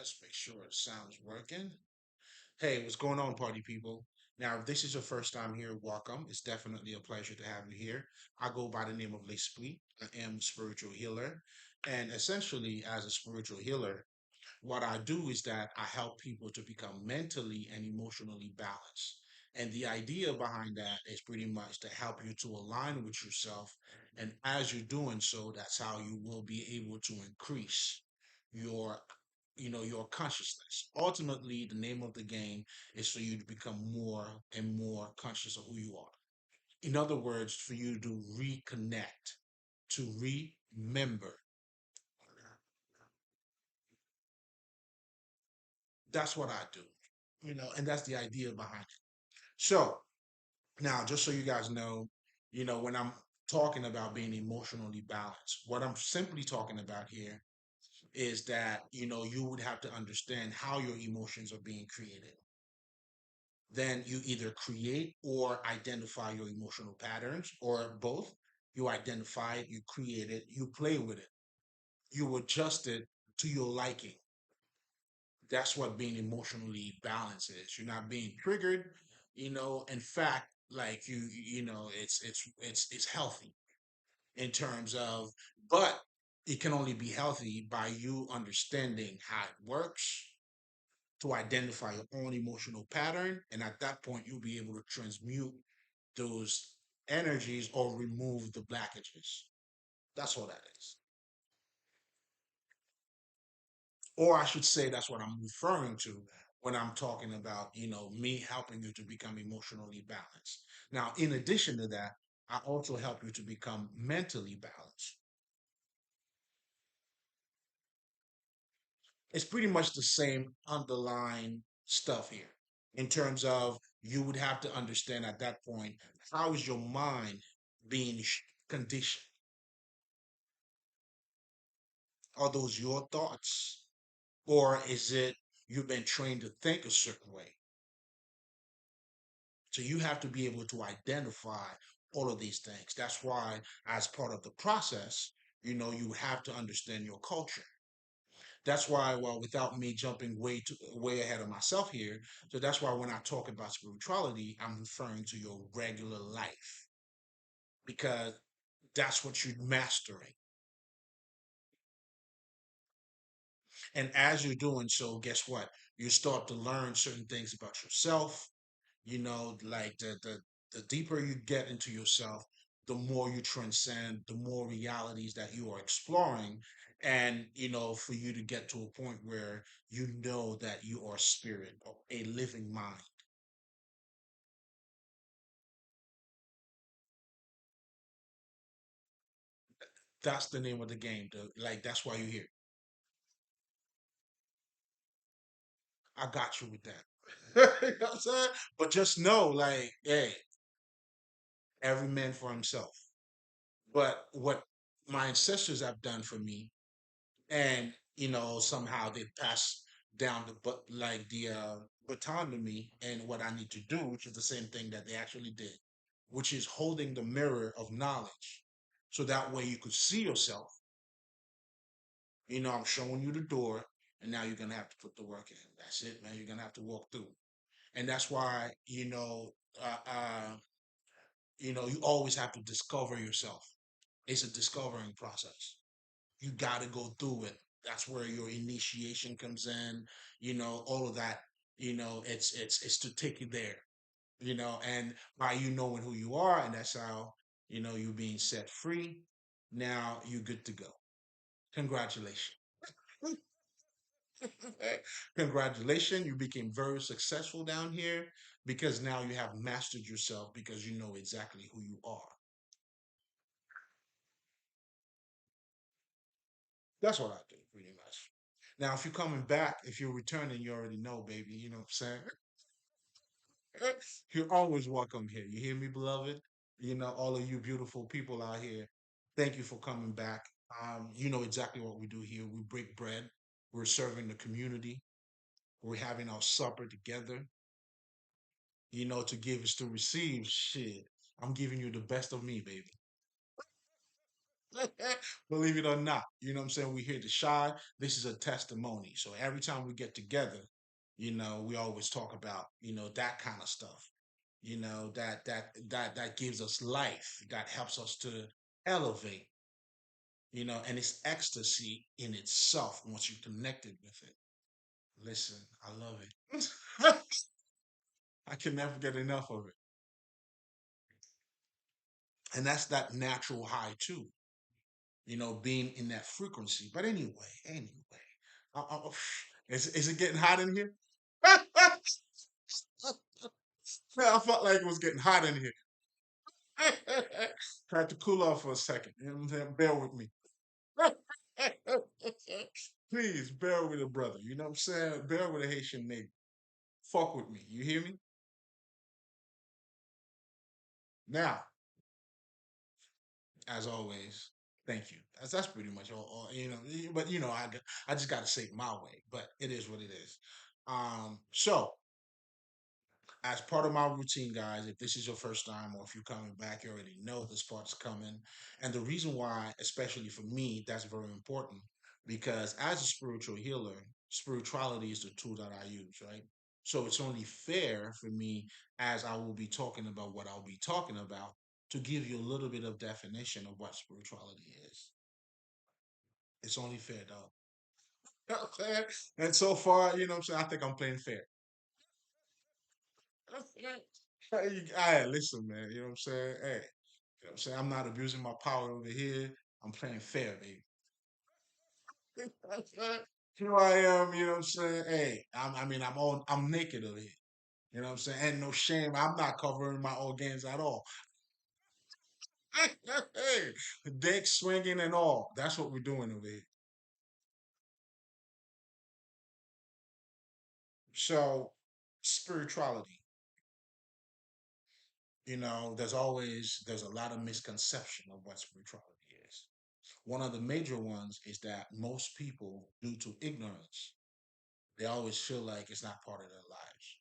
Let's make sure it sounds working. Hey, what's going on, party people? Now, if this is your first time here, welcome. It's definitely a pleasure to have you here. I go by the name of L'Esprit. I am a spiritual healer. And essentially, as a spiritual healer, what I do is that I help people to become mentally and emotionally balanced. And the idea behind that is pretty much to help you to align with yourself. And as you're doing so, that's how you will be able to increase your your consciousness. Ultimately, the name of the game is for you to become more and more conscious of who you are. In other words, for you to reconnect, to remember. That's what I do, and that's the idea behind it. So now, just so you guys know, when I'm talking about being emotionally balanced, what I'm simply talking about here is that, you would have to understand how your emotions are being created. Then you either create or identify your emotional patterns, or both. You identify it, you create it, you play with it, you adjust it to your liking. That's what being emotionally balanced is. You're not being triggered, in fact, like it's healthy in terms of, but it can only be healthy by you understanding how it works, to identify your own emotional pattern, and at that point you'll be able to transmute those energies or remove the blockages. That's all that is. Or I should say that's what I'm referring to when I'm talking about, me helping you to become emotionally balanced. Now, in addition to that, I also help you to become mentally balanced. It's pretty much the same underlying stuff here in terms of you would have to understand at that point, how is your mind being conditioned? Are those your thoughts? Or is it you've been trained to think a certain way? So you have to be able to identify all of these things. That's why, as part of the process, you have to understand your culture. That's why, well, without me jumping way ahead of myself here, so that's why when I talk about spirituality, I'm referring to your regular life because that's what you're mastering. And as you're doing so, guess what? You start to learn certain things about yourself. Like the deeper you get into yourself, the more you transcend, the more realities that you are exploring. And, for you to get to a point where you know that you are spirit or a living mind. That's the name of the game, dude. Like, that's why you're here. I got you with that. You know what I'm saying? But just know, like, hey, every man for himself. But what my ancestors have done for me, and somehow they pass down the but like the baton to me, and what I need to do, which is the same thing that they actually did, which is holding the mirror of knowledge, so that way you could see yourself. I'm showing you the door, and now you're gonna have to put the work in. That's it, man. You're gonna have to walk through, and that's why you always have to discover yourself. It's a discovering process. You got to go through it. That's where your initiation comes in. All of that. It's to take you there. And by you knowing who you are, and that's how you being set free. Now you're good to go. Congratulations. Congratulations. You became very successful down here because now you have mastered yourself because you know exactly who you are. That's what I do, pretty much. Now, if you're coming back, if you're returning, you already know, baby. You know what I'm saying? You're always welcome here. You hear me, beloved? All of you beautiful people out here, thank you for coming back. You know exactly what we do here. We break bread. We're serving the community. We're having our supper together. To give is to receive. Shit. I'm giving you the best of me, baby. Believe it or not, you know what I'm saying? We here to shine. This is a testimony. So every time we get together, we always talk about, that kind of stuff. That gives us life. That helps us to elevate, and it's ecstasy in itself once you're connected with it. Listen, I love it. I can never get enough of it. And that's that natural high too, being in that frequency. But anyway, is it getting hot in here? I felt like it was getting hot in here. Tried to cool off for a second. You know what I'm saying? Bear with me. Please bear with a brother. You know what I'm saying? Bear with a Haitian neighbor. Fuck with me. You hear me? Now, as always, thank you. That's pretty much all. But I just got to say it my way. But it is what it is. So as part of my routine, guys, if this is your first time or if you're coming back, you already know this part's coming. And the reason why, especially for me, that's very important because as a spiritual healer, spirituality is the tool that I use, right? So it's only fair for me, as I will be talking about what I'll be talking about, to give you a little bit of definition of what spirituality is. It's only fair, dog. Okay. And so far, you know what I'm saying? I think I'm playing fair. Hey, listen, man. You know what I'm saying? Hey, you know what I'm saying? I'm not abusing my power over here. I'm playing fair, baby. Here I am, you know what I'm saying? Hey, I'm naked over here. You know what I'm saying? And no shame. I'm not covering my organs at all. Hey, dick swinging and all. That's what we're doing over here. So, spirituality. There's a lot of misconception of what spirituality is. One of the major ones is that most people, due to ignorance, they always feel like it's not part of their lives.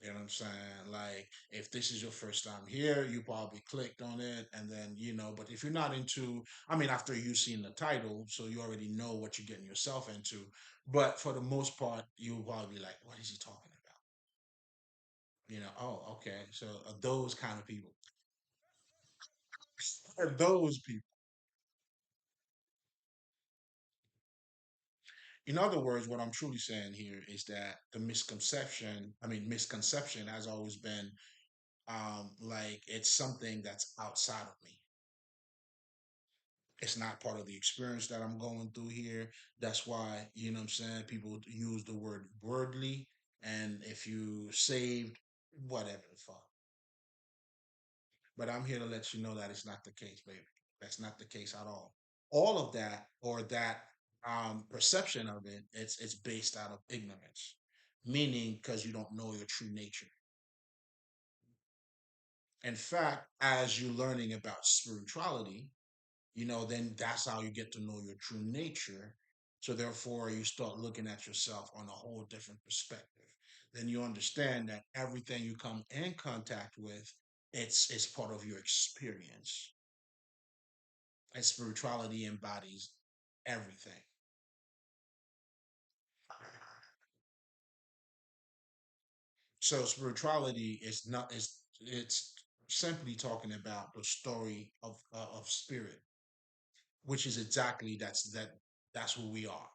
You know what I'm saying? Like, if this is your first time here, you probably clicked on it, and then, but if you're not into, after you've seen the title, so you already know what you're getting yourself into. But for the most part, you'll probably be like, what is he talking about? Oh, okay. So those kind of people, those people. In other words, what I'm truly saying here is that the misconception has always been like it's something that's outside of me. It's not part of the experience that I'm going through here. That's why, what I'm saying, people use the word worldly. And if you saved, whatever the fuck. But I'm here to let you know that it's not the case, baby. That's not the case at all. All of that or that perception of it, it's based out of ignorance, meaning because you don't know your true nature. In fact, as you're learning about spirituality, then that's how you get to know your true nature. So therefore, you start looking at yourself on a whole different perspective. Then you understand that everything you come in contact with, it's part of your experience. And spirituality embodies everything. So spirituality is not is it's simply talking about the story of spirit, which is exactly that's who we are.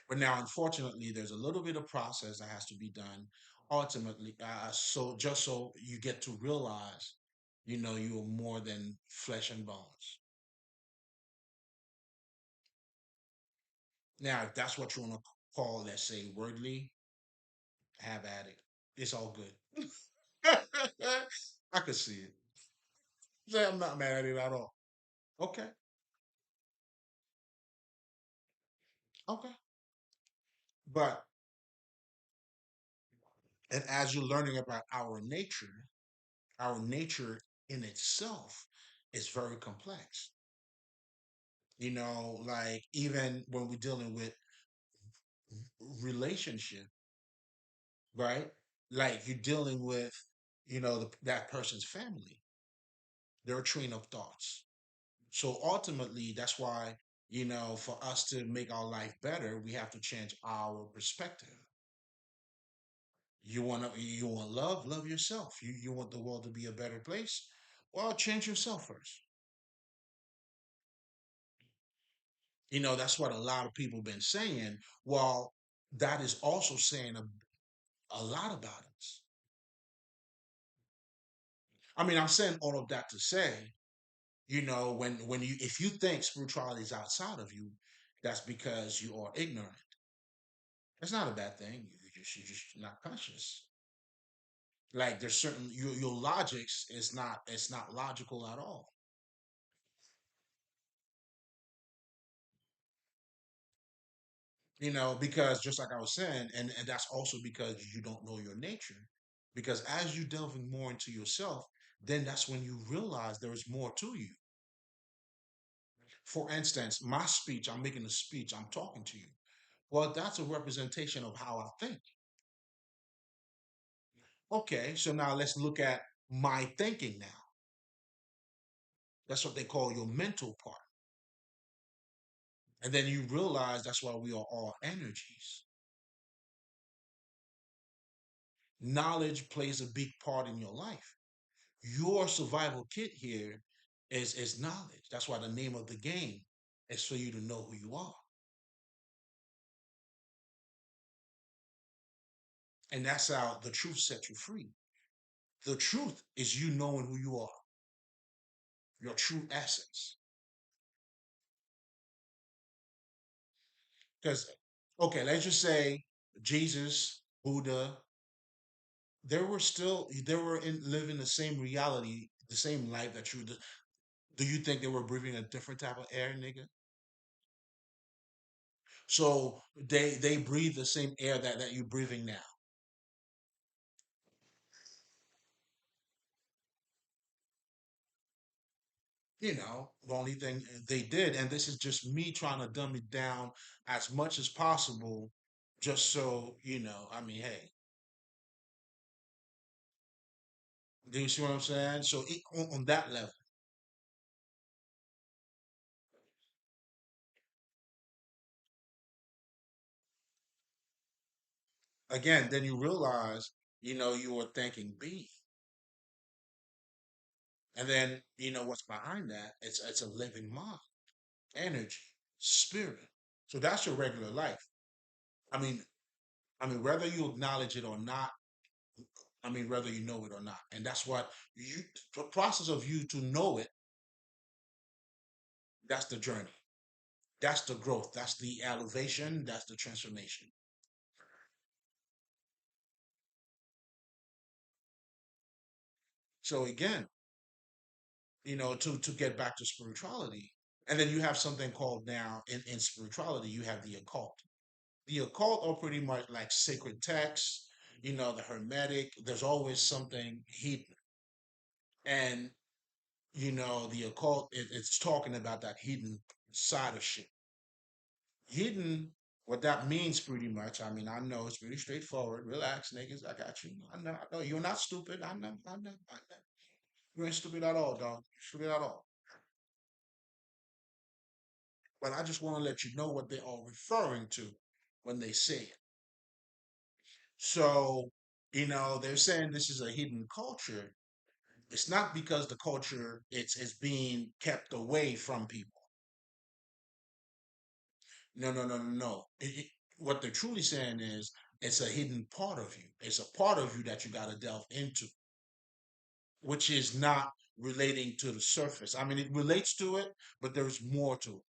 But now, unfortunately, there's a little bit of process that has to be done. Ultimately, so just so you get to realize, you are more than flesh and bones. Now, if that's what you want to call, let's say, worldly, have at it. It's all good. I could see it. Say I'm not mad at it at all. Okay, okay. But and as you're learning about our nature in itself is very complex. Like even when we're dealing with relationship, right? Like you're dealing with, that person's family. their train of thoughts. So ultimately, that's why, for us to make our life better, we have to change our perspective. You want love, love yourself. You want the world to be a better place? Well, change yourself first. That's what a lot of people been saying. Well, that is also saying a lot about us. I mean, I'm saying all of that to say, when you if you think spirituality is outside of you, that's because you are ignorant. It's not a bad thing. You're just not conscious. Like there's certain your logics is not it's not logical at all. Because just like I was saying, and that's also because you don't know your nature. Because as you delving more into yourself, then that's when you realize there is more to you. For instance, my speech, I'm making a speech, I'm talking to you. Well, that's a representation of how I think. Okay, so now let's look at my thinking now. That's what they call your mental part. And then you realize that's why we are all energies. Knowledge plays a big part in your life. Your survival kit here is knowledge. That's why the name of the game is for you to know who you are. And that's how the truth sets you free. The truth is you knowing who you are, your true essence. Because, okay, let's just say Jesus, Buddha, they were living the same reality, the same life that you. Do you think they were breathing a different type of air, nigga? So they breathe the same air that you're breathing now. The only thing they did, and this is just me trying to dumb it down as much as possible, just so I mean, hey, do you see what I'm saying? So on that level, again, then you realize, you were thinking B, and then what's behind that? It's a living mind, energy, spirit. So that's your regular life. I mean, whether you acknowledge it or not, whether you know it or not, and that's what the process of you to know it. That's the journey. That's the growth. That's the elevation. That's the transformation. So again, to get back to spirituality, and then you have something called now in spirituality, you have the occult. The occult are pretty much like sacred texts, the hermetic. There's always something hidden, and the occult. It's talking about that hidden side of shit. Hidden. What that means, pretty much. I mean, I know it's pretty straightforward. Relax, niggas. I got you. I know. I know. You're not stupid. I know. I know. I know. You ain't stupid at all, dog. Stupid at all. But I just want to let you know what they are referring to when they say it. So, they're saying this is a hidden culture. It's not because the culture it's being kept away from people. No, no, no, no, no. What they're truly saying is it's a hidden part of you. It's a part of you that you got to delve into, which is not relating to the surface. I mean, it relates to it, but there's more to it.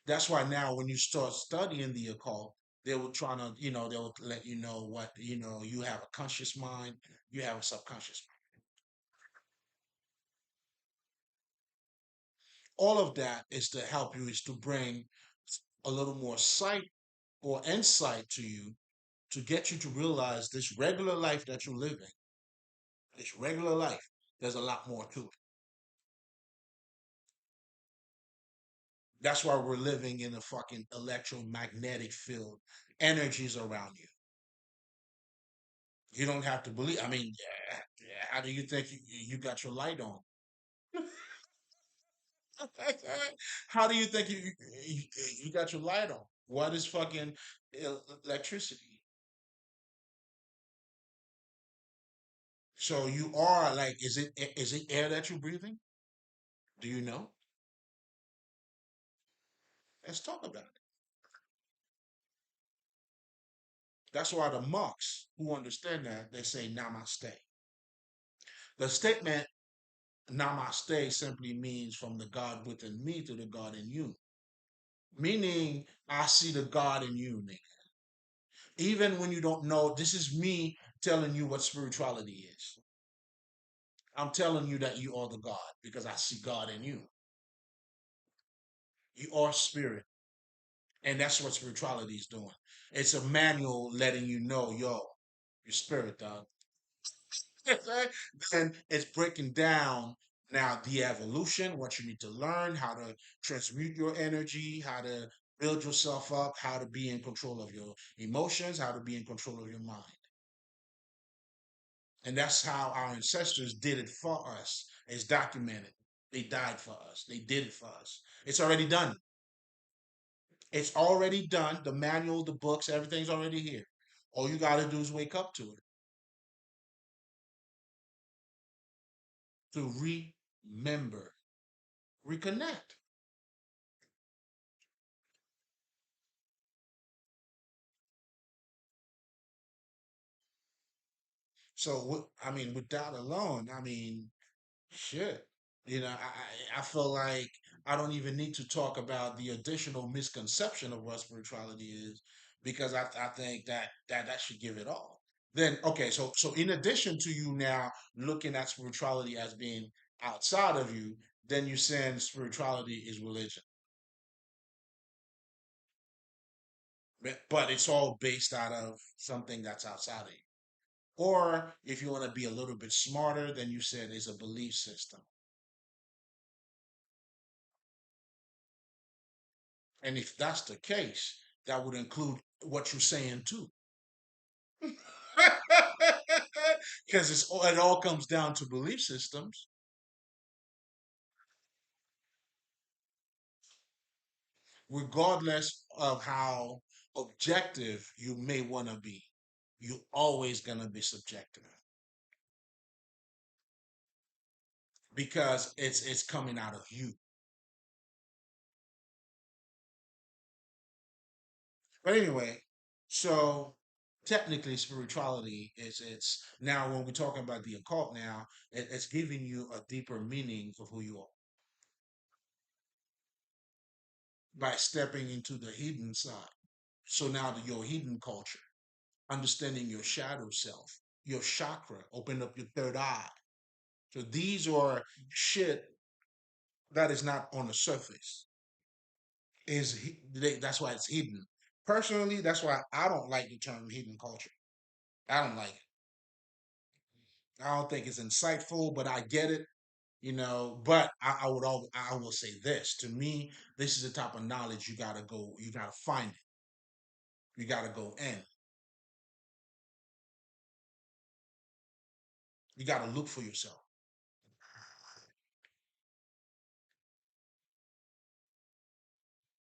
That's why now when you start studying the occult, they will try to, they'll let you know what, you have a conscious mind, you have a subconscious mind. All of that is to help you, is to bring a little more sight or insight to you to get you to realize this regular life that you're living, this regular life, there's a lot more to it. That's why we're living in a fucking electromagnetic field, energies around you. You don't have to believe. I mean, yeah, How do you think you got your light on? How do you think you you got your light on? What is fucking electricity? So you are like, is it air that you're breathing? Do you know? Let's talk about it. That's why the monks who understand that they say namaste. The statement namaste simply means from the God within me to the God in you. Meaning, I see the God in you, nigga. Even when you don't know, this is me telling you what spirituality is. I'm telling you that you are the God because I see God in you. You are spirit. And that's what spirituality is doing. It's a manual letting you know, yo, your spirit, dog. Then it's breaking down now the evolution, what you need to learn, how to transmute your energy, how to build yourself up, how to be in control of your emotions, how to be in control of your mind. And that's how our ancestors did it for us. It's documented. They died for us. They did it for us. It's already done. It's already done. The manual, the books, everything's already here. All you got to do is wake up to it, to remember, reconnect. So, I mean, with that alone, I mean, shit. I feel like I don't even need to talk about the additional misconception of what spirituality is because I think that should give it all. Then, okay, so in addition to you now looking at spirituality as being outside of you, then you saying spirituality is religion. But it's all based out of something that's outside of you. Or if you want to be a little bit smarter, then you said it's a belief system. And if that's the case, that would include what you're saying too. Because it all comes down to belief systems, regardless of how objective you may want to be. You're always going to be subjective because it's coming out of you. But anyway, so technically spirituality is it's now when we're talking about the occult now, it's giving you a deeper meaning of who you are by stepping into the hidden side. So now your hidden culture, understanding your shadow self, your chakra, open up your third eye. So these are shit that is not on the surface. That's why it's hidden. Personally, that's why I don't like the term hidden culture. I don't like it. I don't think it's insightful, but I get it, But I will say this to me, this is the type of knowledge you gotta find it, you gotta go in, you gotta look for yourself.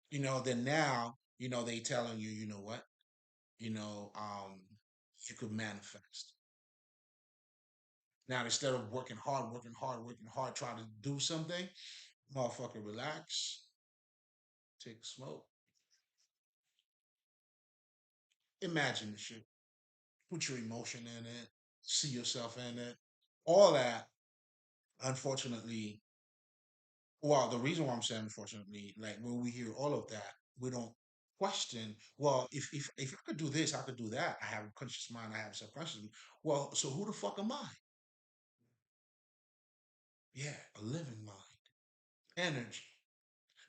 Then now, they telling you, you know what, you know, um, you could manifest. Now instead of working hard, trying to do something, motherfucker, relax, take a smoke, imagine the shit, put your emotion in it, see yourself in it, all that. Unfortunately, well, the reason why I'm saying unfortunately, like when we hear all of that, we don't question. Well, if I could do this, I could do that. I have a conscious mind. I have a subconscious mind. Well, so who the fuck am I? Yeah, a living mind, energy.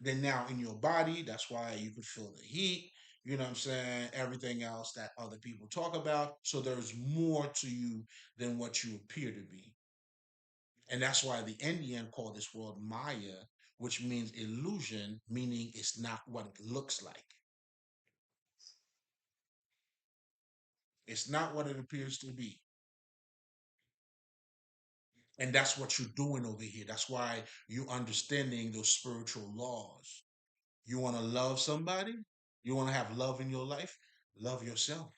Then now in your body, that's why you could feel the heat. You know what I'm saying? Everything else that other people talk about. So there's more to you than what you appear to be. And that's why the Indian call this world Maya, which means illusion, meaning it's not what it looks like. It's not what it appears to be. And that's what you're doing over here. That's why you're understanding those spiritual laws. You want to love somebody? You want to have love in your life? Love yourself.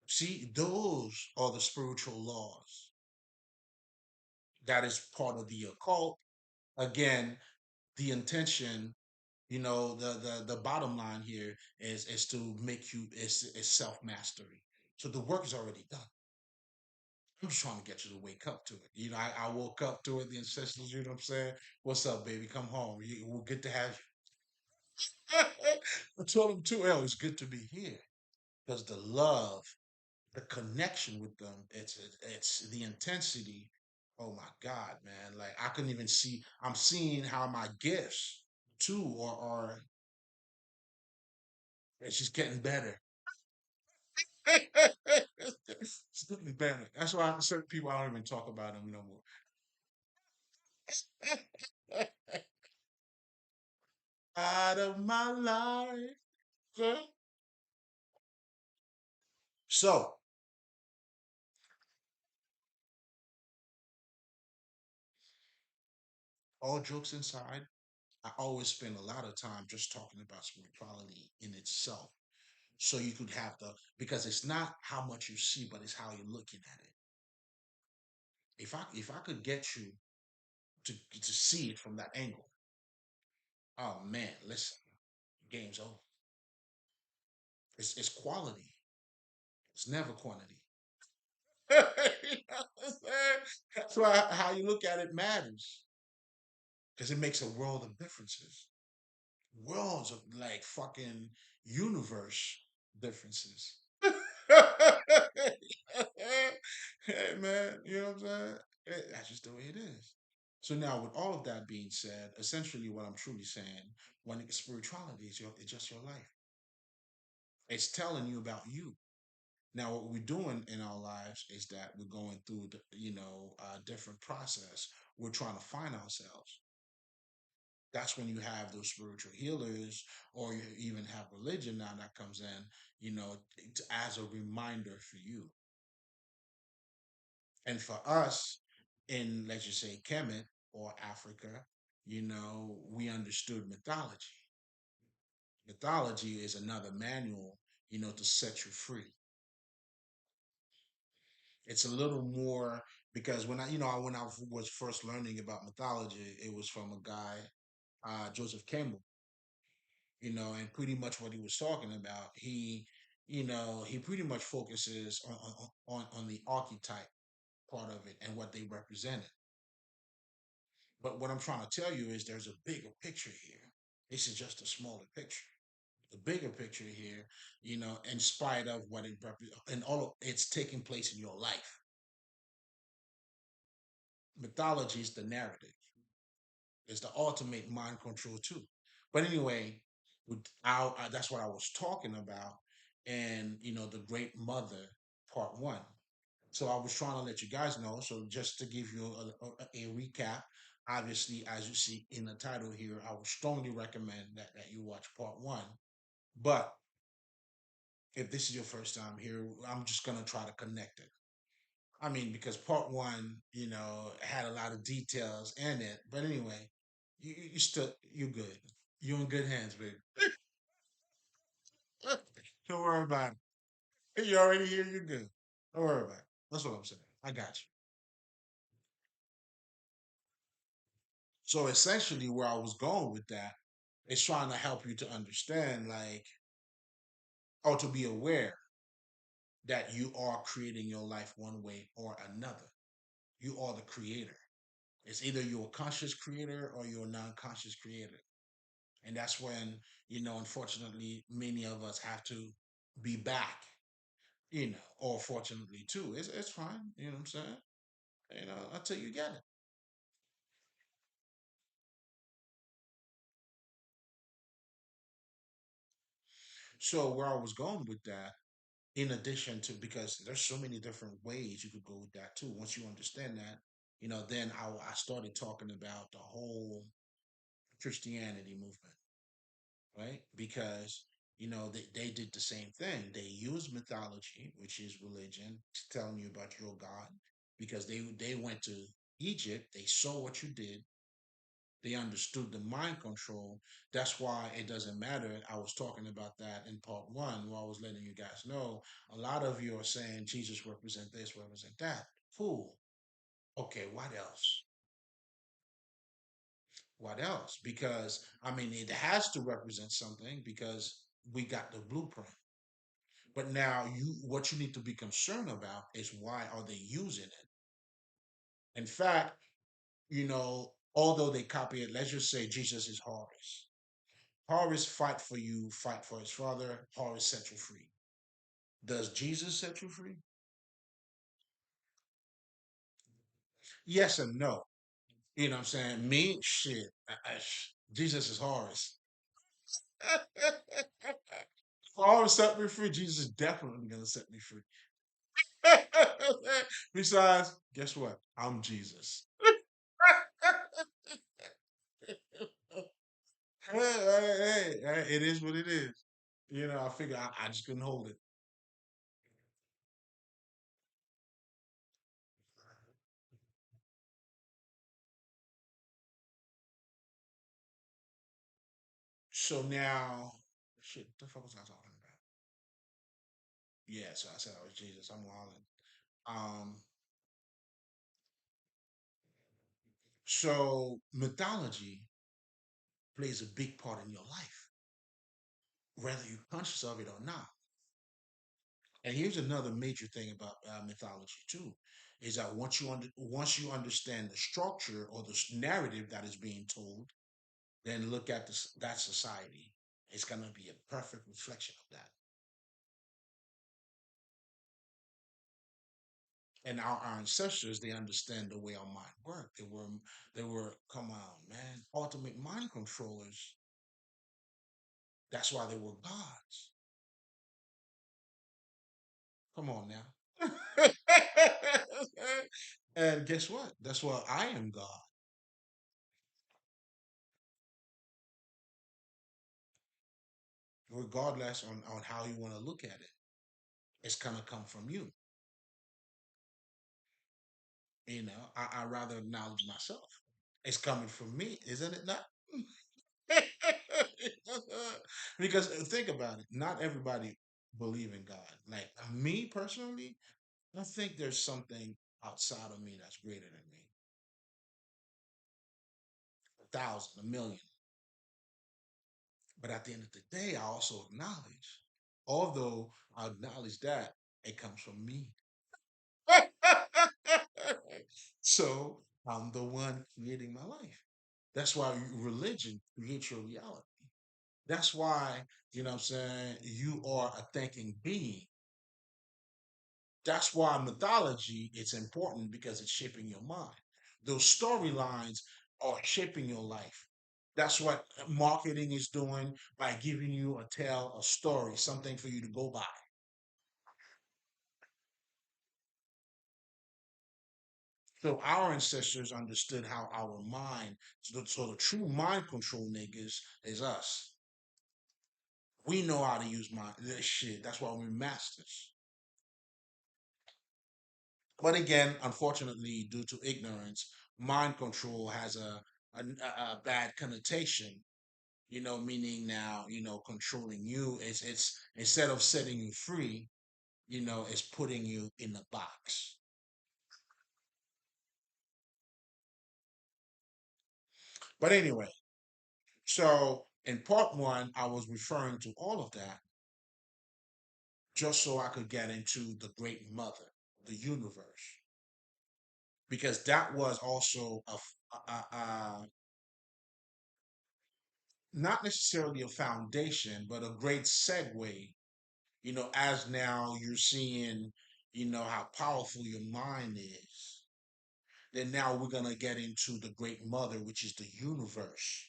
See, those are the spiritual laws. That is part of the occult. Again, the intention, the bottom line here is to make you is self mastery. So the work is already done. I'm just trying to get you to wake up to it. I woke up to it, the ancestors, you know what I'm saying? What's up, baby? Come home. We're good to have you. I told them too, it's good to be here. Because the love, the connection with them, it's the intensity. Oh my God, man. Like I couldn't even see, I'm seeing how my gifts too are it's just getting better. It's getting better. That's why certain people I don't even talk about them no more. Out of my life. Okay? So, all jokes aside, I always spend a lot of time just talking about spirituality in itself. So you could have because it's not how much you see, but it's how you're looking at it. If I could get you to see it from that angle, oh man, listen, game's over. It's quality. It's never quantity. You know what I'm saying? That's why how you look at it matters because it makes a world of differences. Worlds of like fucking universe differences. Hey man, you know what I'm saying? That's just the way it is. So now, with all of that being said, essentially what I'm truly saying, when spirituality is it's just your life. It's telling you about you. Now, what we're doing in our lives is that we're going through, a different process. We're trying to find ourselves. That's when you have those spiritual healers, or you even have religion now that comes in, as a reminder for you. And for us, in let's just say Kemet or Africa, we understood mythology. Mythology is another manual, to set you free. It's a little more because when I was first learning about mythology, it was from a guy, Joseph Campbell, and pretty much what he was talking about, he pretty much focuses on the archetype part of it and what they represented. But what I'm trying to tell you is there's a bigger picture here. This is just a smaller picture. The bigger picture here, in spite of what it and all of it's taking place in your life. Mythology is the narrative. It's the ultimate mind control too. But anyway, that's what I was talking about, and the Great Mother Part One. So I was trying to let you guys know. So just to give you a recap, obviously, as you see in the title here, I would strongly recommend that you watch Part One. But if this is your first time here, I'm just gonna try to connect it. I mean, because Part One, had a lot of details in it. But anyway, you're good. You're in good hands, baby. Don't worry about it. You already here. You're good. Don't worry about it. That's what I'm saying. I got you. So essentially, where I was going with that is trying to help you to understand, like, or to be aware that you are creating your life one way or another. You are the creator. It's either you're a conscious creator or you're a non-conscious creator. And that's when, unfortunately, many of us have to be back, or fortunately too. It's fine. You know what I'm saying? Until you get it. So where I was going with that, in addition to because there's so many different ways you could go with that too. Once you understand that, then I started talking about the whole Christianity movement, right? Because they did the same thing. They used mythology, which is religion, telling you about your God, because they went to Egypt, they saw what you did, they understood the mind control. That's why it doesn't matter. I was talking about that in part one, where I was letting you guys know a lot of you are saying Jesus represent this, represent that. Cool. Okay, what else? What else? Because I mean, it has to represent something because we got the blueprint. But now what you need to be concerned about is why are they using it? In fact, although they copy it, let's just say Jesus is Horus. Horus fight for you, fight for his father. Horus set you free. Does Jesus set you free? Yes and no. You know what I'm saying? Me, shit. Jesus is Horus. Horus set me free. Jesus is definitely gonna set me free. Besides, guess what? I'm Jesus. Hey, it is what it is. I figure I just couldn't hold it. So now, shit, the fuck was I talking about? Yeah, so I said I was Jesus. I'm wilding. Um, so mythology plays a big part in your life, whether you're conscious of it or not. And here's another major thing about mythology too, is that once you understand the structure or the narrative that is being told, then look at that society. It's gonna be a perfect reflection of that. And our ancestors, they understand the way our mind worked. They were come on, man, ultimate mind controllers. That's why they were gods. Come on now. And guess what? That's why I am God. Regardless on how you want to look at it, it's gonna come from you. I rather acknowledge myself. It's coming from me, isn't it not? Because think about it. Not everybody believe in God. Like me personally, I think there's something outside of me that's greater than me. A thousand, a million. But at the end of the day, I also acknowledge, although I acknowledge that it comes from me. So I'm the one creating my life. That's why religion creates your reality. That's why, what I'm saying, you are a thinking being. That's why mythology is important because it's shaping your mind. Those storylines are shaping your life. That's what marketing is doing by giving you a tale, a story, something for you to go by. So our ancestors understood how our mind, so the true mind control niggas is us. We know how to use this shit. That's why we're masters. But again, unfortunately, due to ignorance, mind control has a bad connotation. Meaning now, controlling you. It's instead of setting you free, it's putting you in a box. But anyway, so in part one, I was referring to all of that just so I could get into the great mother, the universe, because that was also not necessarily a foundation, but a great segue. As now you're seeing, how powerful your mind is. Then now we're gonna get into the great mother, which is the universe,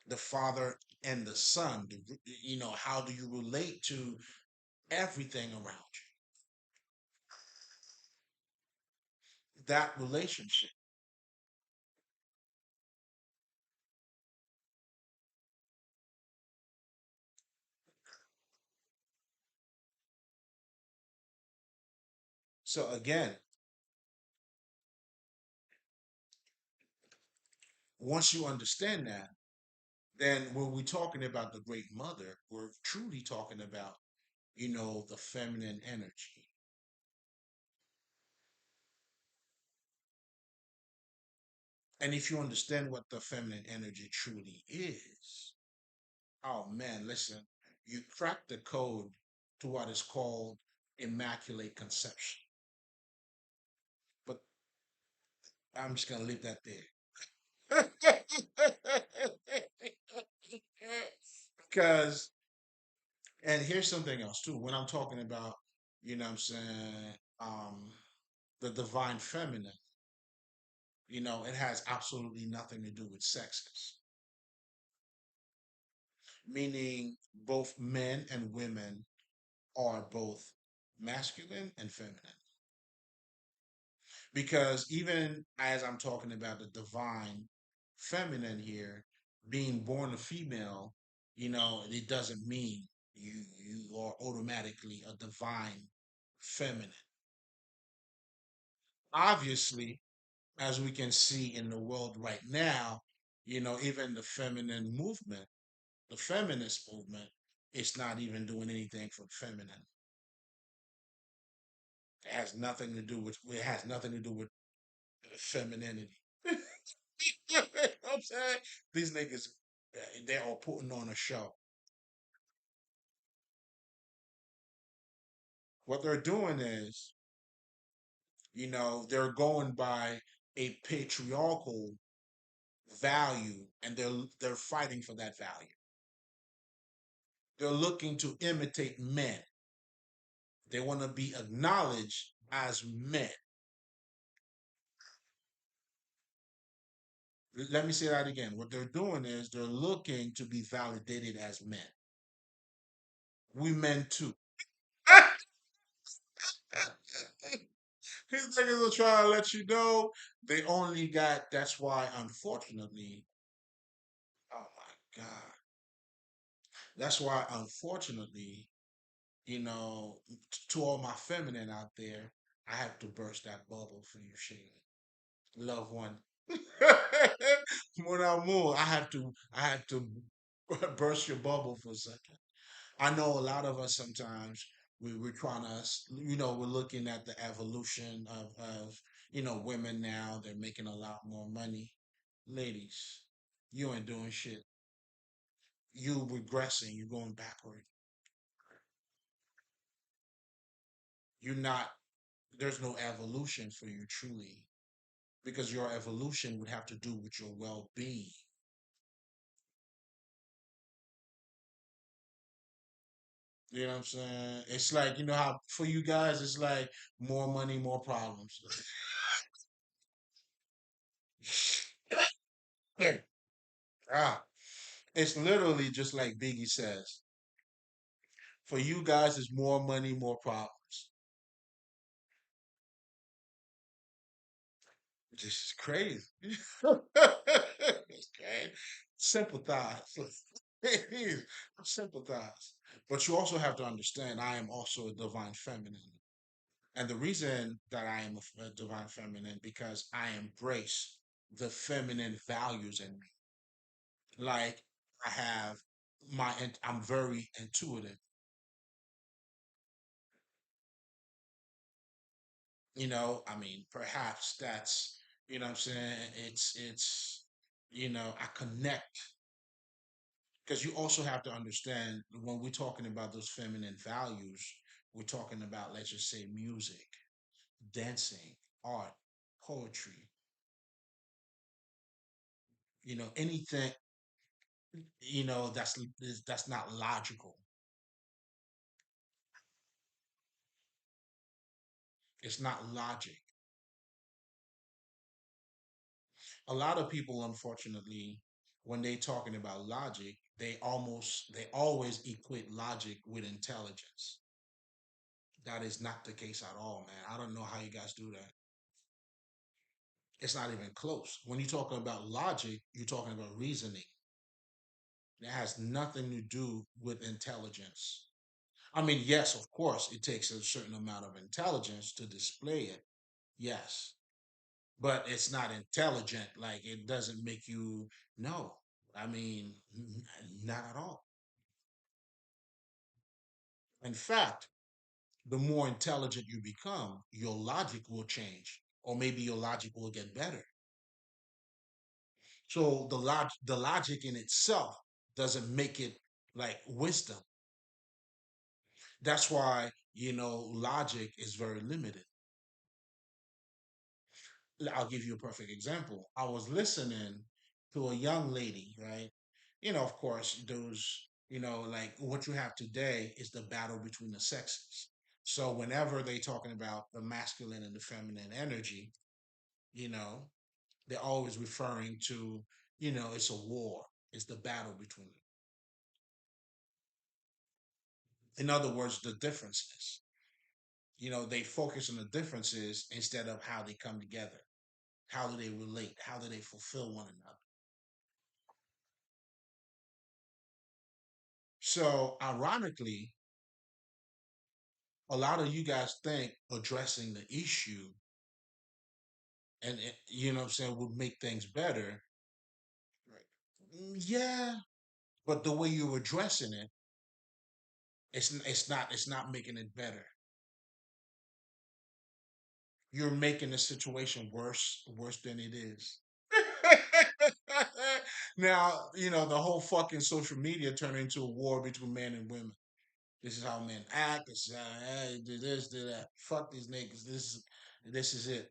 the father and the son. How do you relate to everything around you? That relationship. So again, once you understand that, then when we're talking about the great mother, we're truly talking about, the feminine energy. And if you understand what the feminine energy truly is, oh man, listen, you crack the code to what is called immaculate conception. But I'm just gonna leave that there. Because, and here's something else too. When I'm talking about, what I'm saying, um, the divine feminine, it has absolutely nothing to do with sexes. Meaning both men and women are both masculine and feminine. Because even as I'm talking about the divine feminine here, being born a female, it doesn't mean you are automatically a divine feminine. Obviously, as we can see in the world right now, even the feminine movement, the feminist movement, it's not even doing anything for feminine. It has nothing to do with femininity. You know what I'm saying? These niggas, they're all putting on a show. What they're doing is, they're going by a patriarchal value, and they're fighting for that value. They're looking to imitate men. They want to be acknowledged as men. Let me say that again. What they're doing is they're looking to be validated as men. We men too. These niggas will try to let you know they only got. That's why, unfortunately, oh my God. That's why, unfortunately, to all my feminine out there, I have to burst that bubble for you, Shayla. Love one. Mon amour, I have to burst your bubble for a second. I know a lot of us sometimes we're trying to, we're looking at the evolution of women now. They're making a lot more money. Ladies, you ain't doing shit. You regressing. You're going backward. You're not. There's no evolution for you truly because your evolution would have to do with your well-being. You know what I'm saying? It's like, how for you guys, it's like more money, more problems. ah, it's literally just like Biggie says. For you guys, it's more money, more problems. This is crazy. It's crazy. Sympathize. Sympathize. But you also have to understand, I am also a divine feminine. And the reason that I am a divine feminine because I embrace the feminine values in me. Like I have I'm very intuitive. I mean, perhaps that's, what I'm saying, I connect because you also have to understand when we're talking about those feminine values, we're talking about, let's just say, music, dancing, art, poetry, anything, that's not logical. It's not logic. A lot of people, unfortunately, when they talking about logic, they always equate logic with intelligence. That is not the case at all, man. I don't know how you guys do that. It's not even close. When you talk about logic, you're talking about reasoning. It has nothing to do with intelligence. I mean, yes, of course, it takes a certain amount of intelligence to display it. Yes, but it's not intelligent. Like it doesn't make you no. I mean, not at all. In fact, the more intelligent you become, your logic will change, or maybe your logic will get better. So the logic in itself doesn't make it like wisdom. That's why logic is very limited. I'll give you a perfect example. I was listening to a young lady, right? Of course, those, like what you have today is the battle between the sexes. So whenever they talking about the masculine and the feminine energy, you know, they're always referring to, it's a war. It's the battle between them. In other words, the differences. They focus on the differences instead of how they come together. How do they relate? How do they fulfill one another? So, ironically, a lot of you guys think addressing the issue and what I'm saying would make things better. Yeah, but the way you're addressing it, it's not making it better. You're making the situation worse than it is. Now, the whole fucking social media turned into a war between men and women. This is how men act. This is how hey, do this, do that. Fuck these niggas. This is it.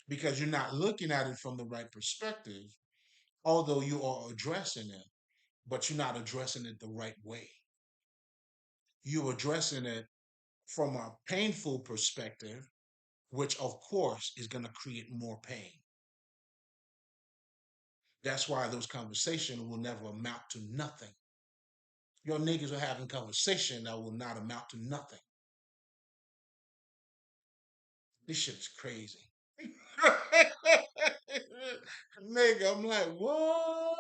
Because you're not looking at it from the right perspective, although you are addressing it, but you're not addressing it the right way. You're addressing it from a painful perspective, which of course is going to create more pain. That's why those conversations will never amount to nothing. Your niggas are having conversation that will not amount to nothing. This shit is crazy. Nigga, I'm like, what?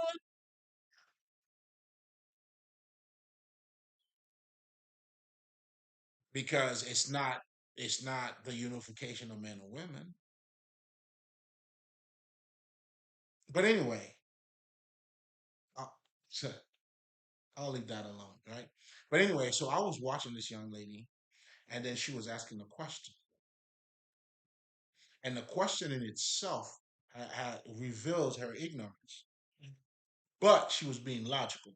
Because it's not the unification of men and women. But anyway, I'll, so I'll leave that alone, right? But anyway, so I was watching this young lady, and then she was asking a question, and the question in itself reveals her ignorance. But she was being logical.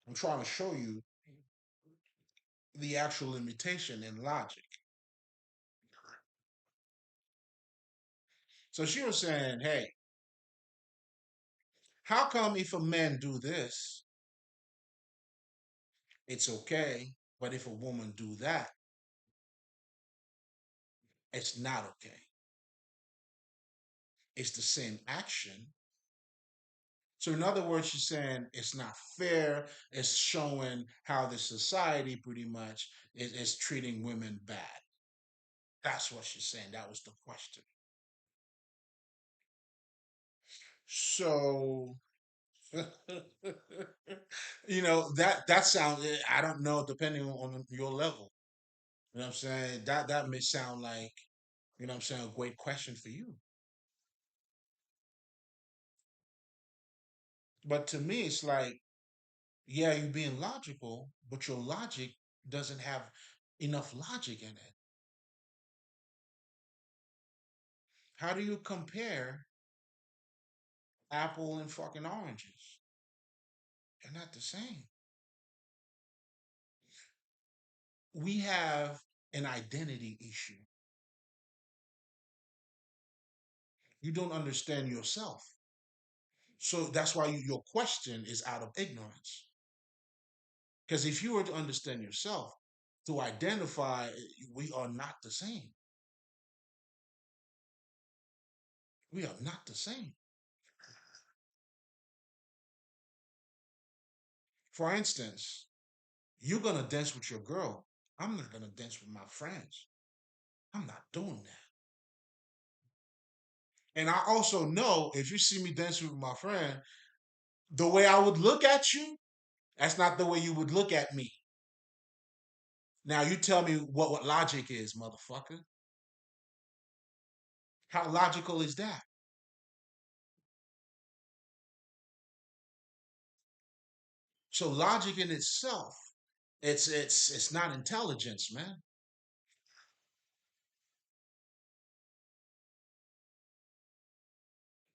I'm trying to show you the actual limitation in logic. So she was saying, hey, how come if a man do this, it's okay, but if a woman do that, it's not okay. It's the same action. So in other words, she's saying it's not fair. It's showing how the society pretty much is treating women bad. That's what she's saying. That was the question. So that sounds I don't know, depending on your level. You know what I'm saying? That may sound like, what I'm saying, a great question for you. But to me, it's like, yeah, you're being logical, but your logic doesn't have enough logic in it. How do you compare apple and fucking oranges? They're not the same. We have an identity issue. You don't understand yourself. So that's why your question is out of ignorance. Because if you were to understand yourself, to identify, we are not the same. We are not the same. For instance, you're gonna dance with your girl. I'm not gonna dance with my friends. I'm not doing that. And I also know if you see me dancing with my friend, the way I would look at you That's not the way you would look at me. Now you tell me what logic is, motherfucker. How logical is that? So logic in itself, it's not intelligence, man.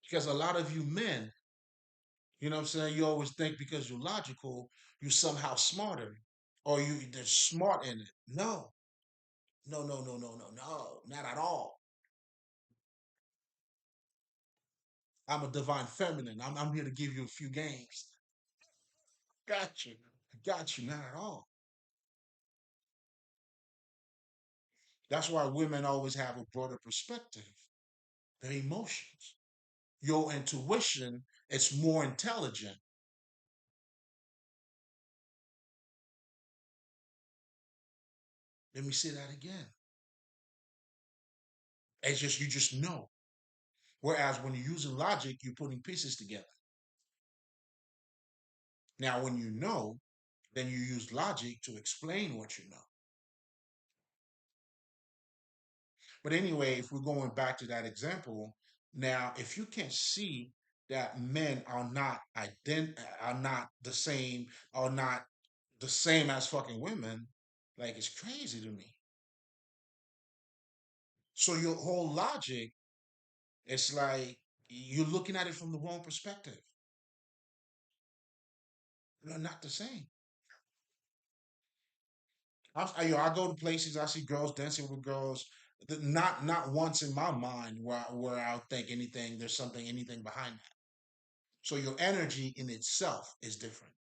Because a lot of you men, you know what I'm saying, you always think because you're logical, you somehow smarter. Or they're smart in it. No. No, no, no, no, no, no. Not at all. I'm a divine feminine. I'm here to give you a few games. Got you. Got you. Not at all. That's why women always have a broader perspective. Their emotions. Your intuition is more intelligent. Let me say that again. It's just you just know. Whereas when you're using logic, you're putting pieces together. Now, when you know, then you use logic to explain what you know. But anyway, if we're going back to that example, now if you can see that men are not the same, are not the same as fucking women, like it's crazy to me. So your whole logic, it's like you're looking at it from the wrong perspective. They're not the same. I go to places, I see girls dancing with girls. Not once in my mind where I'll think anything. There's something anything behind that. So your energy in itself is different.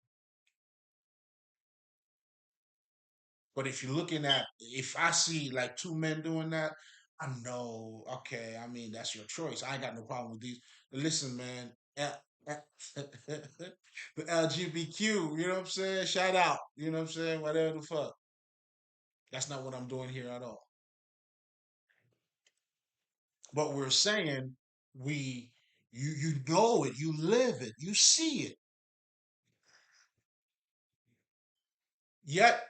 But if you're looking at, if I see like two men doing that, I know, okay, I mean, that's your choice. I ain't got no problem with these. But listen, man, the LGBTQ, you know what I'm saying? Shout out, you know what I'm saying? Whatever the fuck. That's not what I'm doing here at all. But we're saying we, you know it, you live it, you see it. Yet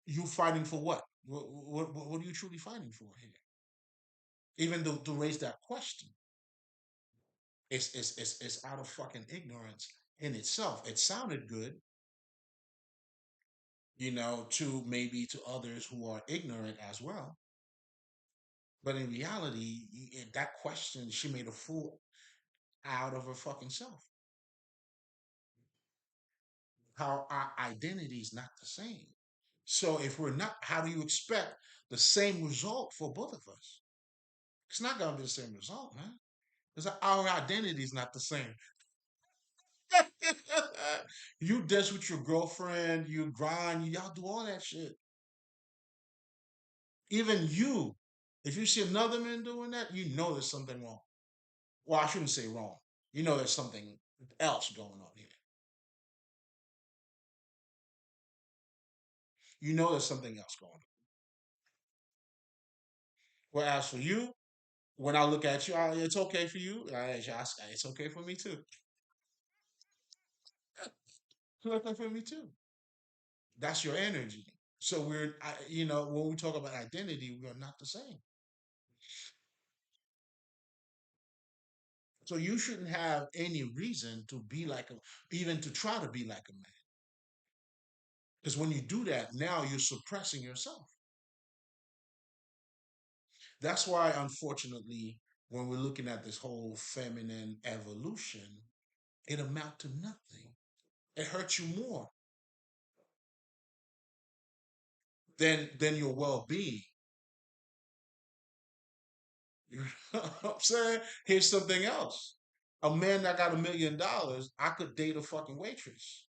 you fighting for what? What are you truly fighting for here? Even to raise that question. It's out of fucking ignorance in itself. It sounded good, to maybe to others who are ignorant as well. But in reality, that question, she made a fool out of her fucking self. How our identity is not the same. So if we're not, how do you expect the same result for both of us? It's not going to be the same result, man. Because our identity is not the same. You dance with your girlfriend, you grind, y'all do all that shit. Even you, if you see another man doing that, you know there's something wrong. Well, I shouldn't say wrong. You know there's something else going on here. You know there's something else going on. Whereas for you, when I look at you, it's okay for you. It's okay for me too. It's okay for me too. That's your energy. So when we talk about identity, we are not the same. So you shouldn't have any reason to be like even to try to be like a man. Because when you do that, now you're suppressing yourself. That's why, unfortunately, when we're looking at this whole feminine evolution, it amount to nothing. It hurts you more than your well-being. You know what I'm saying? Here's something else. A man that got $1 million, I could date a fucking waitress.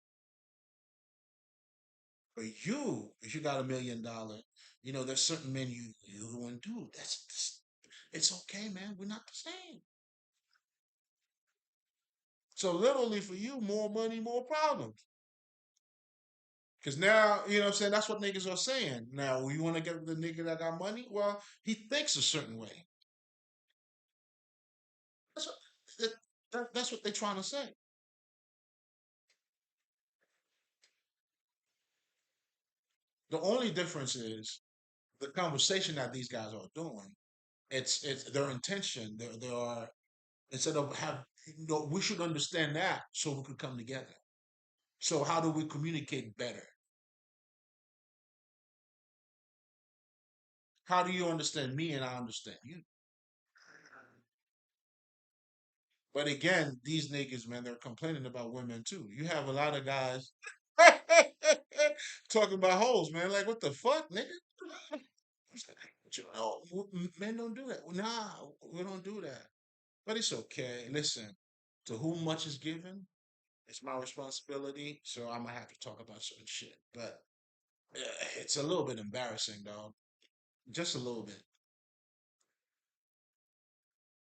But you, if you got $1 million, there's certain men you wouldn't do. It's okay, man. We're not the same. So literally for you, more money, more problems. Because now, you know what I'm saying? That's what niggas are saying. Now, you want to get the nigga that got money? Well, he thinks a certain way. That's what, that's what they're trying to say. The only difference is the conversation that these guys are doing. It's their intention. There are instead of have we should understand that so we could come together. So how do we communicate better? How do you understand me and I understand you? But again, these niggas, man, they're complaining about women too. You have a lot of guys talking about hoes, man. Like, what the fuck, nigga? You know, men don't do that. Nah, we don't do that. But it's okay. Listen, to whom much is given, it's my responsibility. So I'm gonna have to talk about certain shit. But it's a little bit embarrassing, dog. Just a little bit.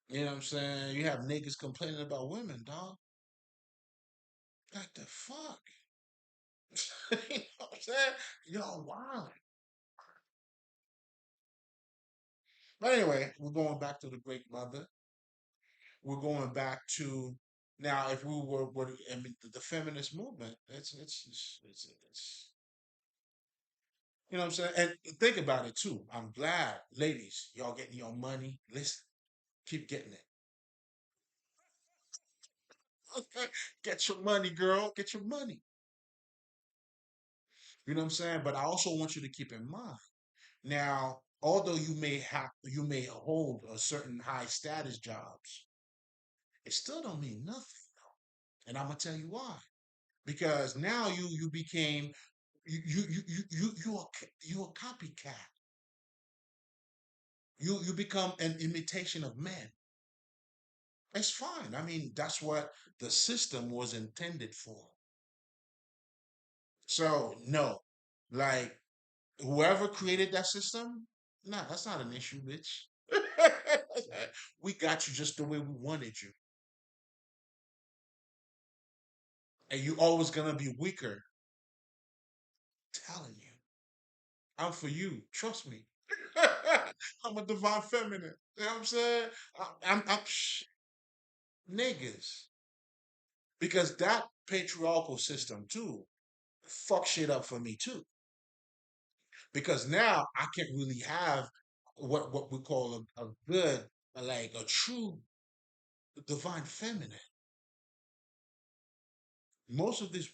You know what I'm saying? You have niggas complaining about women, dog. What the fuck? You know what I'm saying? Yo, wow. But anyway, we're going back to the great mother. We're going back to now. If we were I mean, the feminist movement, it's you know what I'm saying. And think about it too. I'm glad, ladies, y'all getting your money. Listen, keep getting it. Okay, get your money, girl. Get your money. You know what I'm saying. But I also want you to keep in mind now. Although you may hold a certain high status jobs, it still don't mean nothing. And I'm gonna tell you why. Because now you became you a copycat. You become an imitation of men. It's fine. I mean, that's what the system was intended for. So no, like whoever created that system, nah, that's not an issue, bitch. We got you just the way we wanted you, and you always gonna be weaker. Telling you, I'm for you. Trust me. I'm a divine feminine. You know what I'm saying? Niggas. Because that patriarchal system too fuck shit up for me too. Because now I can't really have what we call a good, like a true divine feminine. Most of these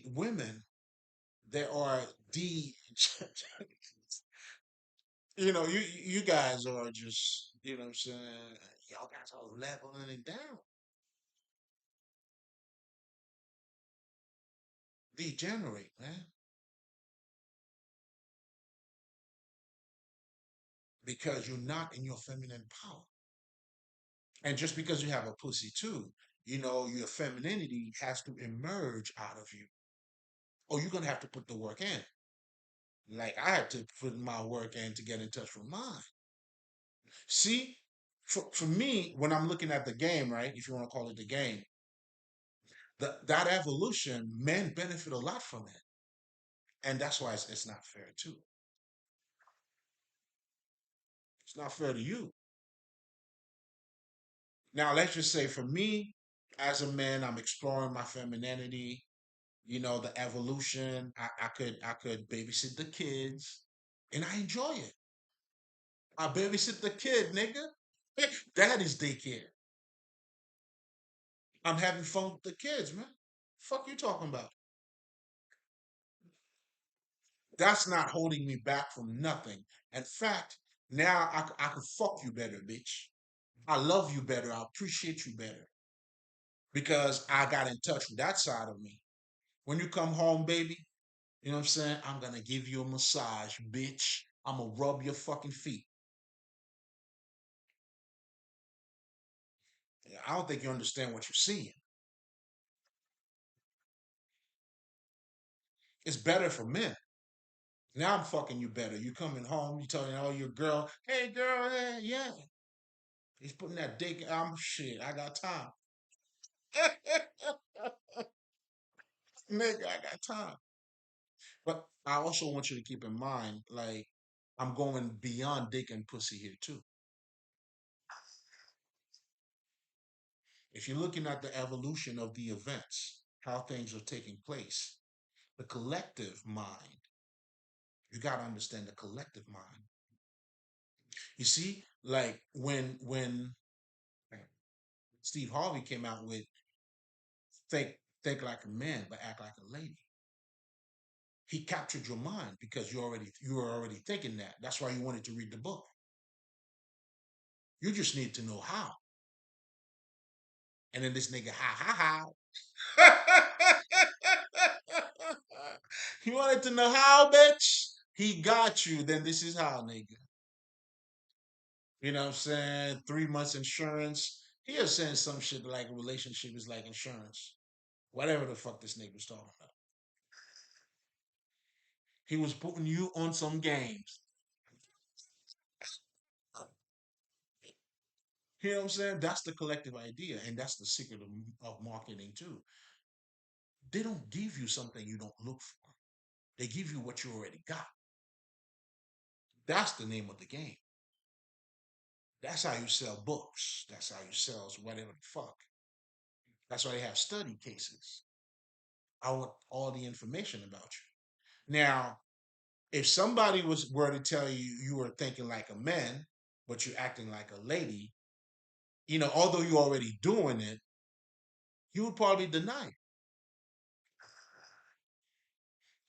women, they are the, you guys are just, you know what I'm saying? Y'all guys are leveling it down. Degenerate, man. Because you're not in your feminine power. And just because you have a pussy too, your femininity has to emerge out of you. Or you're gonna have to put the work in. Like I had to put my work in to get in touch with mine. See, for me, when I'm looking at the game, right? If you want to call it the game, that evolution, men benefit a lot from it. And that's why it's not fair too. It's not fair to you. Now, let's just say for me, as a man, I'm exploring my femininity, the evolution. I could babysit the kids, and I enjoy it. I babysit the kid, nigga. Daddy's daycare. I'm having fun with the kids, man. Fuck you talking about? That's not holding me back from nothing. In fact, now I can fuck you better, bitch. I love you better. I appreciate you better because I got in touch with that side of me. When you come home, baby, you know what I'm saying? I'm gonna give you a massage, bitch. I'm gonna rub your fucking feet. Yeah, I don't think you understand what you're seeing. It's better for men. Now I'm fucking you better. You coming home, you telling all your girl, hey girl, yeah. He's putting that dick. I'm shit. I got time. Nigga, I got time. But I also want you to keep in mind, like, I'm going beyond dick and pussy here too. If you're looking at the evolution of the events, how things are taking place, the collective mind. You got to understand the collective mind. You see, like when Steve Harvey came out with think think like a man but act like a lady. He captured your mind because you were already thinking that. That's why you wanted to read the book. You just need to know how. And then this nigga, ha. You wanted to know how, bitch? He got you. Then this is how, nigga. You know what I'm saying? 3 months insurance. He was saying some shit like a relationship is like insurance. Whatever the fuck this nigga was talking about. He was putting you on some games. You know what I'm saying? That's the collective idea, and that's the secret of marketing too. They don't give you something you don't look for. They give you what you already got. That's the name of the game. That's how you sell books. That's how you sell whatever the fuck. That's why they have study cases. I want all the information about you. Now, if somebody was were to tell you you were thinking like a man, but you're acting like a lady, although you're already doing it, you would probably deny it.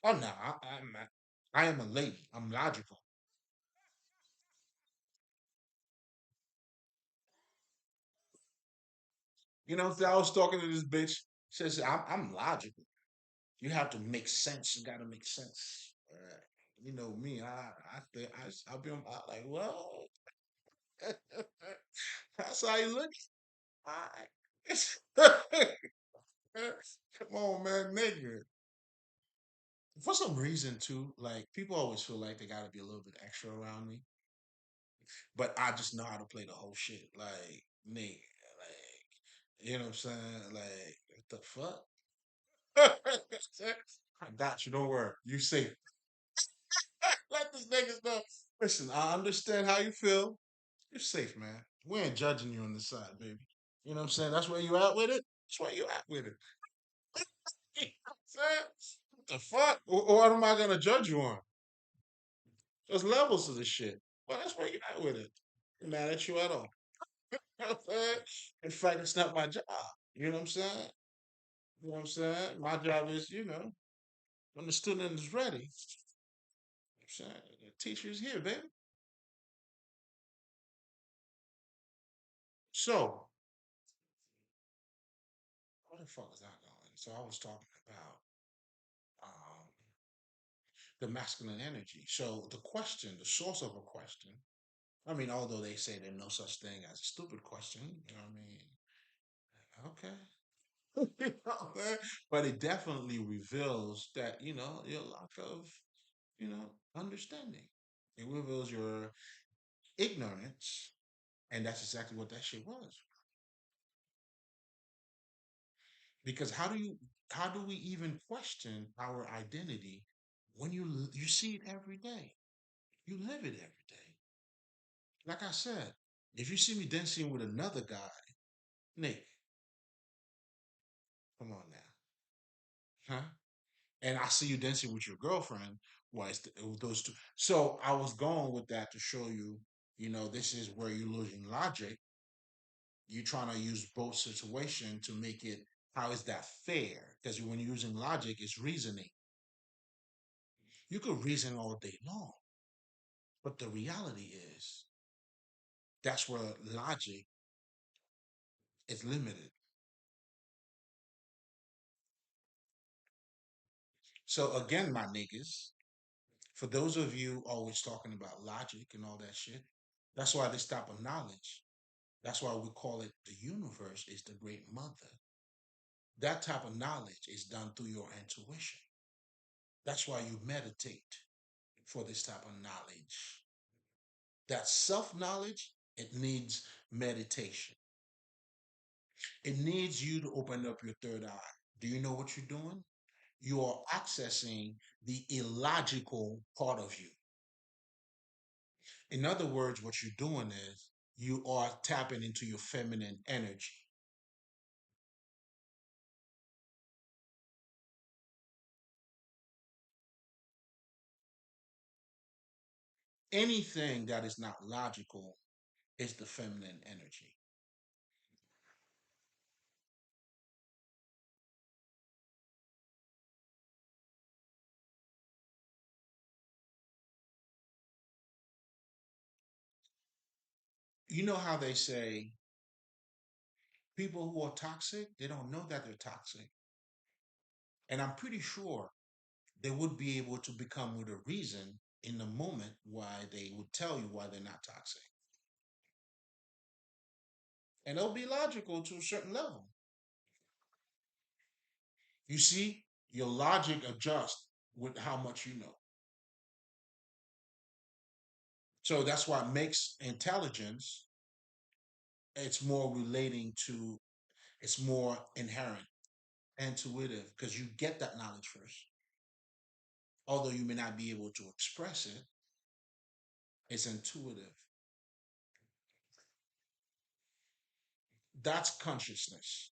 Oh no, I am a lady. I'm logical. So I was talking to this bitch. Says I'm logical. You have to make sense. You got to make sense. All right. You know me. I think I'll be like, well, that's how you look. All right. Come on, man, nigga. For some reason too, like people always feel like they got to be a little bit extra around me, but I just know how to play the whole shit. Like nigga, like you know what I'm saying? Like what the fuck? I got you. Don't worry. You safe. Let this niggas know. Listen, I understand how you feel. You're safe, man. We ain't judging you on this side, baby. You know what I'm saying? That's where you at with it. That's where you at with it. You know what I'm saying? What the fuck? What am I gonna judge you on? There's levels to this shit. Well, that's where you at with it. I'm mad at you at all. You know what I'm saying? In fact, it's not my job. You know what I'm saying? You know what I'm saying? My job is, when the student is ready, I'm saying the teacher's here, baby. So, what the fuck is that going? So I was talking about um, the masculine energy. So the source of a question. I mean, although they say there's no such thing as a stupid question, you know what I mean? Okay. You know, man? But it definitely reveals that, your lack of, understanding. It reveals your ignorance. And that's exactly what that shit was. Because how do we even question our identity when you see it every day? You live it every day. Like I said, if you see me dancing with another guy, Nick, come on now, huh? And I see you dancing with your girlfriend. Well, it was those two. So I was going with that to show you, this is where you're losing logic. You're trying to use both situations to make it. How is that fair? Because when you're using logic, it's reasoning. You could reason all day long, but the reality is that's where logic is limited. So again, my niggas, for those of you always talking about logic and all that shit, that's why this type of knowledge, that's why we call it the universe is the great mother. That type of knowledge is done through your intuition. That's why you meditate for this type of knowledge. That self knowledge, it needs meditation. It needs you to open up your third eye. Do you know what you're doing? You are accessing the illogical part of you. In other words, what you're doing is you are tapping into your feminine energy. anything that is not logical is the feminine energy. You know how they say people who are toxic, they don't know that they're toxic. And I'm pretty sure they would be able to become with a reason in the moment why they would tell you why they're not toxic. And it'll be logical to a certain level. You see, your logic adjusts with how much you know. So that's why it makes intelligence, it's more relating to, it's more inherent, intuitive, because you get that knowledge first. Although you may not be able to express it, it's intuitive. That's consciousness.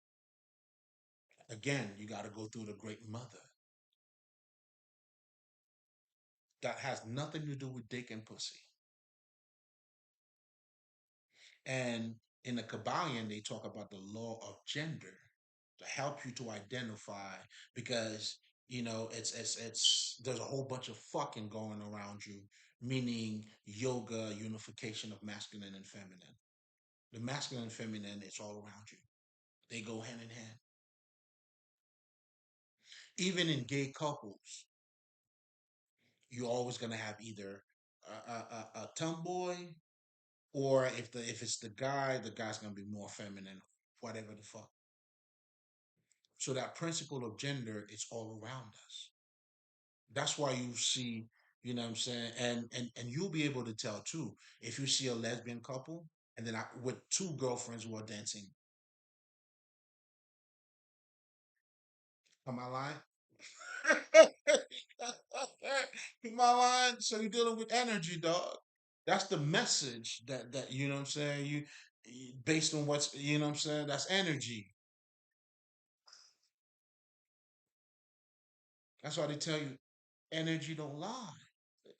Again, you got to go through the great mother. That has nothing to do with dick and pussy. And in the Kabbalion, they talk about the law of gender to help you to identify because it's there's a whole bunch of fucking going around you, meaning yoga, unification of masculine and feminine. The masculine and feminine, it's all around you. They go hand in hand. Even in gay couples, you're always gonna have either a tomboy, or if it's the guy's gonna be more feminine, whatever the fuck. So that principle of gender, it's all around us. That's why you see, you know what I'm saying, and you'll be able to tell too if you see a lesbian couple and then with two girlfriends who are dancing. Am I lying? Am I lying? So you're dealing with energy, dog. That's the message that you know what I'm saying. Based on what's you know what I'm saying. That's energy. That's why they tell you energy don't lie.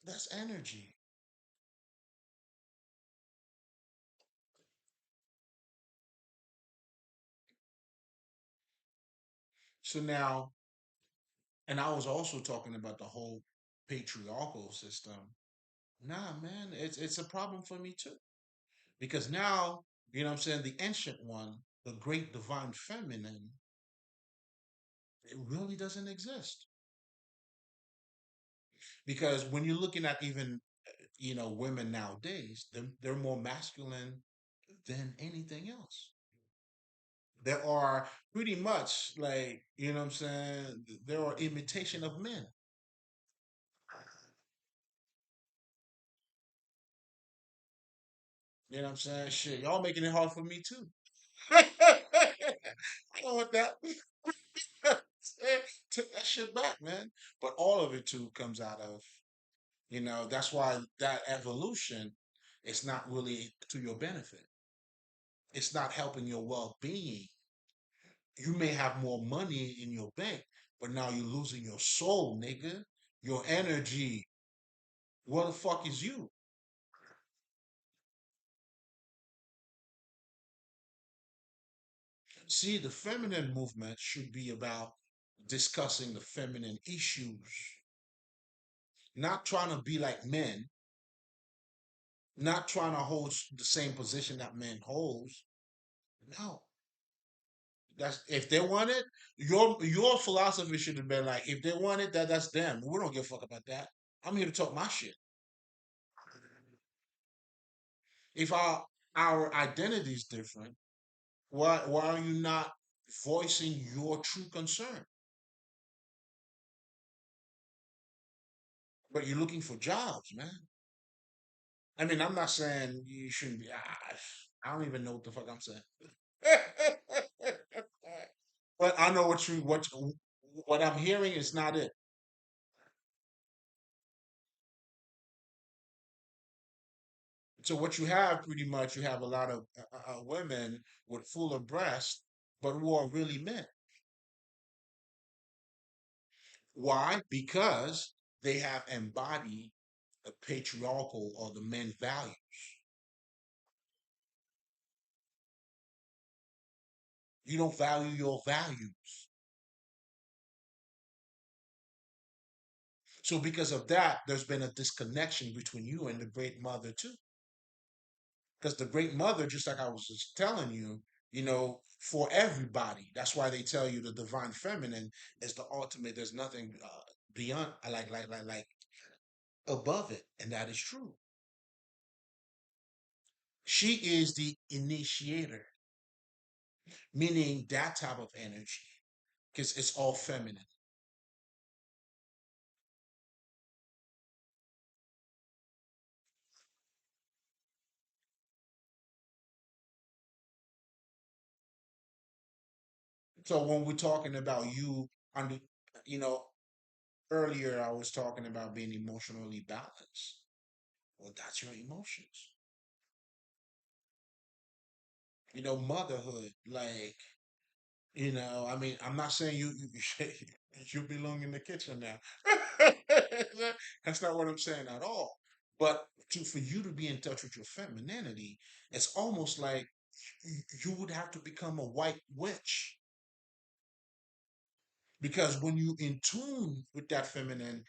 That's energy. So now, and I was also talking about the whole patriarchal system. Nah, man, it's a problem for me too. Because now, you know what I'm saying, the ancient one, the great divine feminine, it really doesn't exist. Because when you're looking at even, women nowadays, they're more masculine than anything else. There are pretty much like, you know what I'm saying, there are imitation of men. You know what I'm saying? Shit, y'all making it hard for me too. I don't want that. Took that shit back, man. But all of it too comes out of, that's why that evolution is not really to your benefit. It's not helping your well being. You may have more money in your bank, but now you're losing your soul, nigga. Your energy. What the fuck is you? See, the feminine movement should be about discussing the feminine issues, not trying to be like men, not trying to hold the same position that men holds. No, that's if they want it. Your philosophy should have been like, if they want it, that's them. We don't give a fuck about that. I'm here to talk my shit. If our identity is different, why are you not voicing your true concern? But you're looking for jobs, man. I mean, I'm not saying you shouldn't be. I don't even know what the fuck I'm saying. But I know what I'm hearing is not it. So what you have pretty much, you have a lot of women with fuller breasts, but who are really men. Why? Because they have embodied. the patriarchal or the men value. You don't value your values. So because of that, there's been a disconnection between you and the great mother too. Because the great mother, just like I was just telling you, for everybody. That's why they tell you the divine feminine is the ultimate. There's nothing beyond, like above it, and that is true. She is the initiator, meaning that type of energy, because it's all feminine. So when we're talking about you under, you know, earlier I was talking about being emotionally balanced. Well, that's your emotions. Motherhood, like, I mean, I'm not saying you belong in the kitchen now. That's not what I'm saying at all. But for you to be in touch with your femininity, it's almost like you would have to become a white witch. Because when you in tune with that feminine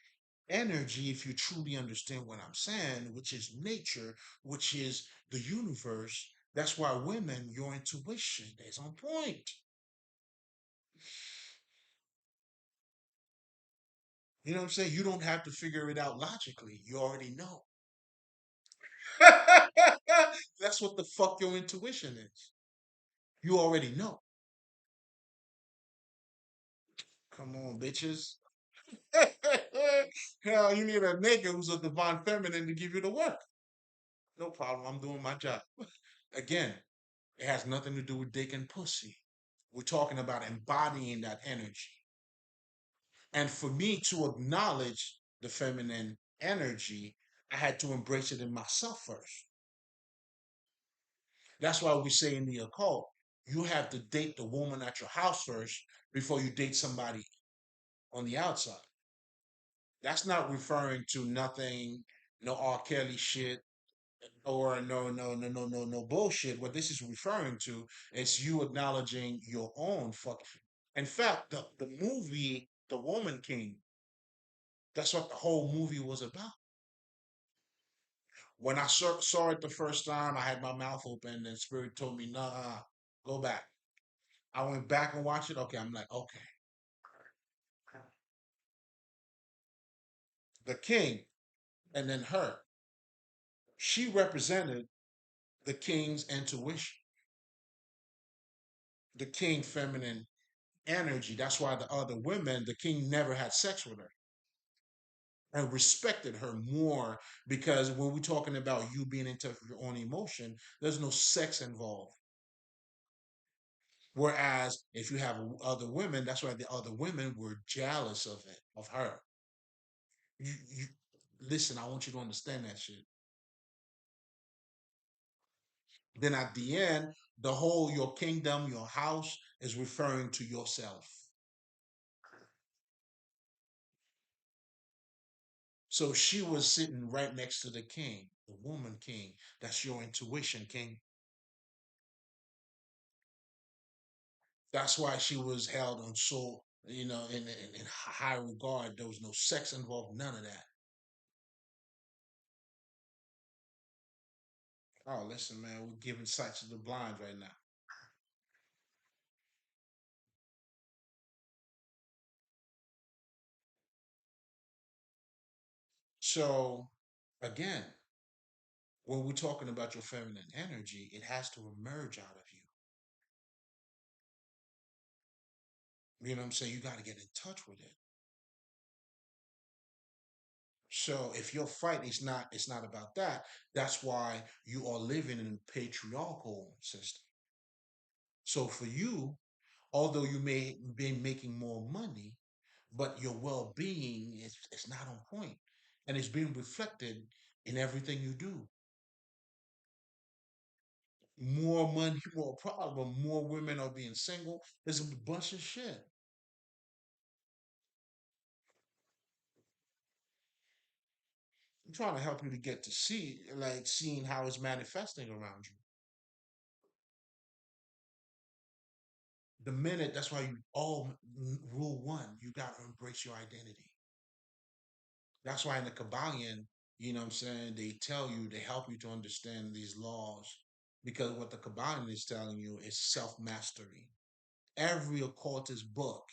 energy, if you truly understand what I'm saying, which is nature, which is the universe, that's why women, your intuition is on point. You know what I'm saying? You don't have to figure it out logically. You already know. That's what the fuck your intuition is. You already know. Come on, bitches. Hell, you need a nigga who's a divine feminine to give you the work. No problem. I'm doing my job. Again, it has nothing to do with dick and pussy. We're talking about embodying that energy. And for me to acknowledge the feminine energy, I had to embrace it in myself first. That's why we say in the occult, you have to date the woman at your house first before you date somebody on the outside. That's not referring to nothing, no R. Kelly shit, or no bullshit. What this is referring to is you acknowledging your own fuck. In fact, the movie The Woman King, that's what the whole movie was about. When I saw it the first time, I had my mouth open and spirit told me, nah, go back. I went back and watched it. Okay, I'm like, okay. The king and then her, she represented the king's intuition, the king feminine energy. That's why the other women, the king never had sex with her and respected her more because when we're talking about you being in touch with your own emotion, there's no sex involved. Whereas if you have other women, that's why the other women were jealous of it, of her. You listen, I want you to understand that shit. Then at the end, the whole your kingdom, your house is referring to yourself. So she was sitting right next to the king, the woman king. That's your intuition, king. That's why she was held on so, in high regard. There was no sex involved, none of that. Oh, listen, man, we're giving sight to the blind right now. So, again, when we're talking about your feminine energy, it has to emerge out of you. You know what I'm saying? You got to get in touch with it. So if your fight is not, it's not about that. That's why you are living in a patriarchal system. So for you, although you may be making more money, but your well-being is not on point, and it's being reflected in everything you do. More money, more problem. More women are being single. There's a bunch of shit. I'm trying to help you to get to see, like seeing how it's manifesting around you. The minute, that's why you all rule one, you got to embrace your identity. That's why in the Kabbalion, you know what I'm saying, they tell you, they help you to understand these laws because what the Kabbalion is telling you is self mastery. Every occultist book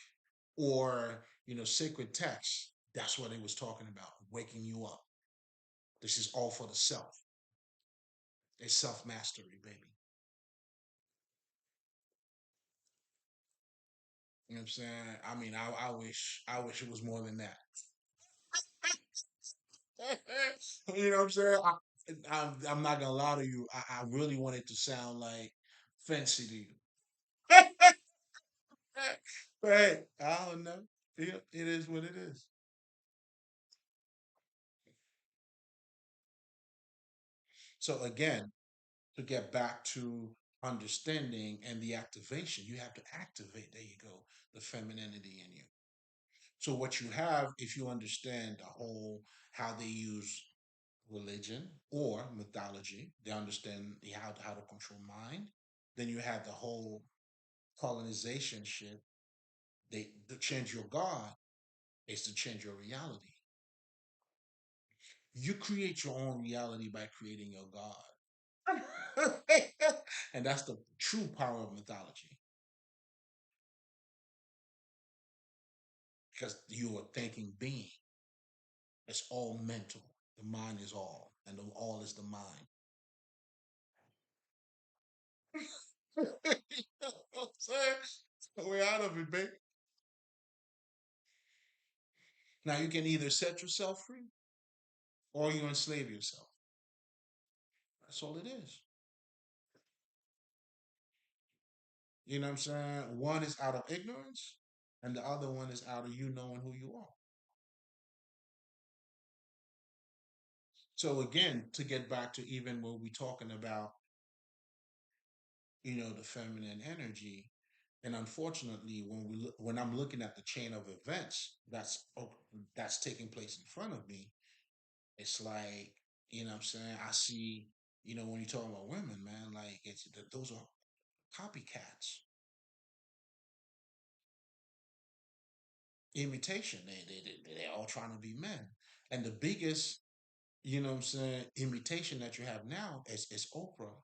or, sacred text, that's what it was talking about, waking you up. This is all for the self. It's self mastery, baby. You know what I'm saying? I mean, I wish it was more than that. You know what I'm saying? I'm not gonna lie to you. I really want it to sound like fancy to you. But hey, I don't know. Yeah, it is what it is. So again, to get back to understanding and the activation, you have to activate. There you go, the femininity in you. So what you have, if you understand the whole how they use religion or mythology, they understand how to control mind. Then you have the whole colonization shit. They to change your God is to change your reality. You create your own reality by creating your God. And that's the true power of mythology. Because you're a thinking being. It's all mental. The mind is all, and the all is the mind. You know what I'm saying? We're out of it, baby. Now you can either set yourself free or you enslave yourself. That's all it is. You know what I'm saying? One is out of ignorance, and the other one is out of you knowing who you are. So again, to get back to even when we're talking about, the feminine energy, and unfortunately, when I'm looking at the chain of events that's taking place in front of me, it's like, what I'm saying, I see, when you're talking about women, man, like those are copycats, imitation. They're all trying to be men, and the biggest, what I'm saying, imitation that you have now is Oprah.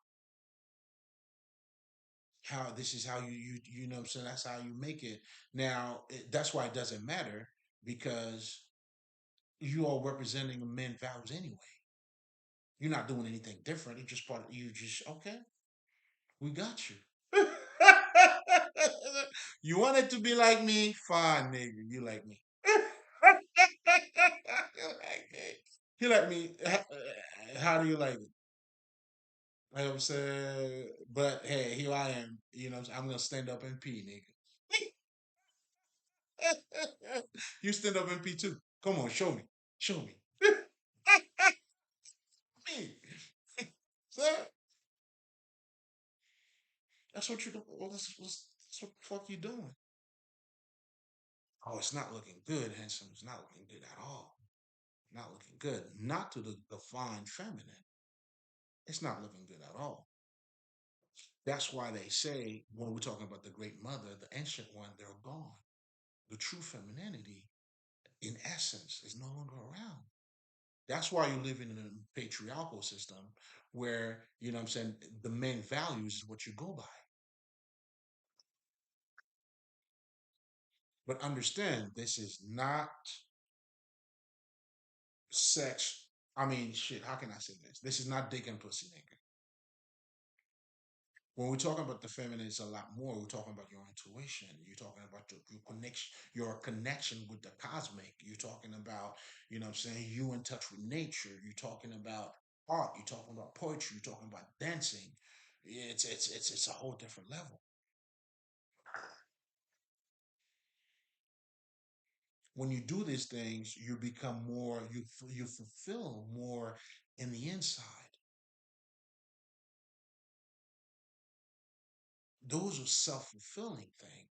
How this is how you know what I'm saying, that's how you make it. Now that's why it doesn't matter because you are representing men values anyway. You're not doing anything different. It's just part of you. Just okay. We got you. You want it to be like me? Fine, nigga. You like me. You like me. You like me. How do you like it? You know what I'm saying? But hey, here I am. I'm gonna stand up and pee, nigga. You stand up and pee too. Come on, show me. Show me. Me. Sir, that's what you're doing. Well, that's what the fuck you doing. Oh, it's not looking good, handsome. It's not looking good at all. Not looking good. Not to the divine feminine. It's not looking good at all. That's why they say when we're talking about the great mother, the ancient one, they're gone. The true femininity, in essence, is no longer around. That's why you're living in a patriarchal system where, what I'm saying, the main values is what you go by. But understand, this is not sex. I mean, shit, how can I say this? This is not dick and pussy, nigga. When we're talking about the feminine, it's a lot more. We're talking about your intuition. You're talking about your connection with the cosmic. You're talking about, what I'm saying, you in touch with nature. You're talking about art. You're talking about poetry. You're talking about dancing. It's a whole different level. When you do these things, you become more. You fulfill more in the inside. Those are self fulfilling things.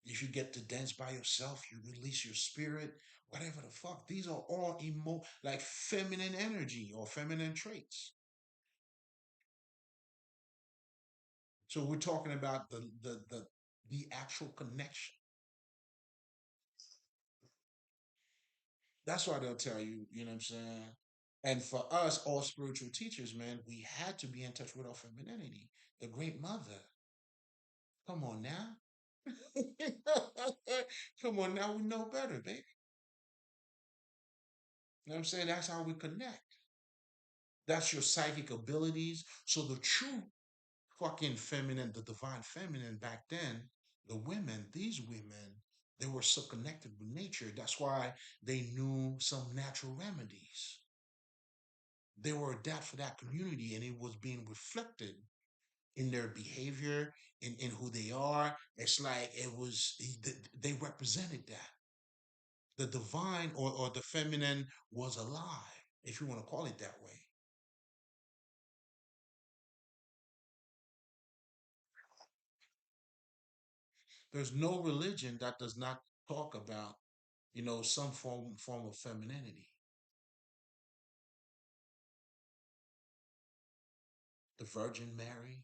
If you get to dance by yourself, you release your spirit. whatever the fuck. These are all like feminine energy or feminine traits. So we're talking about the actual connection. That's why they'll tell you, you know what I'm saying? And for us, all spiritual teachers, man, we had to be in touch with our femininity. The great mother. Come on now. Come on now, we know better, baby. You know what I'm saying? That's how we connect. That's your psychic abilities. So the true fucking feminine, the divine feminine back then, the women, these women, they were so connected with nature. That's why they knew some natural remedies. They were adapt for that community, and it was being reflected in their behavior, in who they are. It's like it was they represented that. The divine or the feminine was alive, if you want to call it that way. There's no religion that does not talk about, some form of femininity. The Virgin Mary,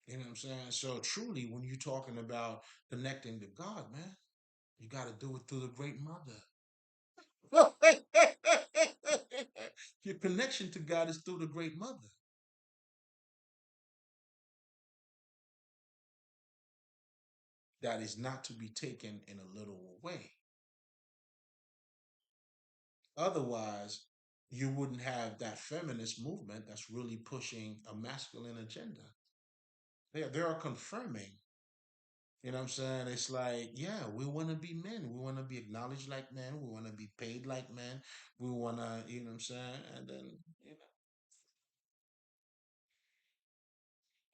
you know what I'm saying? So truly, when you're talking about connecting to God, man, you got to do it through the Great Mother. Your connection to God is through the Great Mother. That is not to be taken in a literal way. Otherwise, you wouldn't have that feminist movement that's really pushing a masculine agenda. They are confirming, you know what I'm saying? It's like, yeah, we want to be men. We want to be acknowledged like men. We want to be paid like men. We want to, you know what I'm saying? And then, you know,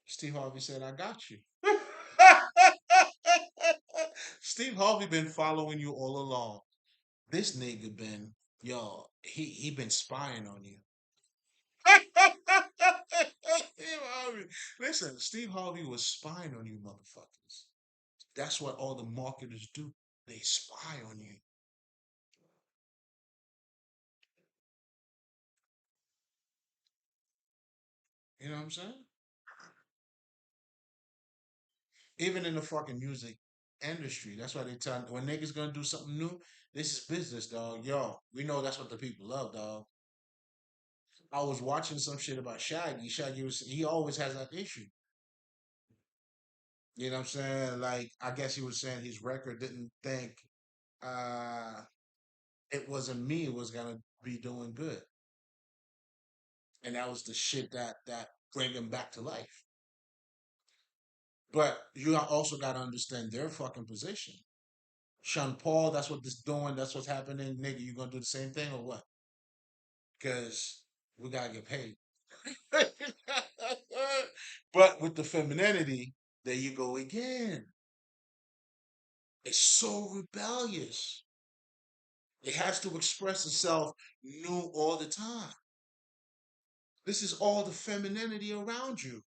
Steve Harvey said, I got you. Steve Harvey been following you all along. This nigga been, yo, he been spying on you. Steve Harvey. Listen, Steve Harvey was spying on you, motherfuckers. That's what all the marketers do. They spy on you. You know what I'm saying? Even in the fucking music industry, that's why they tell when niggas gonna do something new. This is business, dog. Yo, we know that's what the people love, dog. I was watching some shit about Shaggy. Shaggy was he always has that issue. You know what I'm saying? Like I guess he was saying his record didn't think uh it wasn't me was gonna be doing good. And that was the shit that bring him back to life. But you also gotta understand their fucking position. Sean Paul, that's what this doing, that's what's happening, nigga. You gonna do the same thing or what? Because we gotta get paid. But with the femininity, there you go again. It's so rebellious. It has to express itself new all the time. This is all the femininity around you.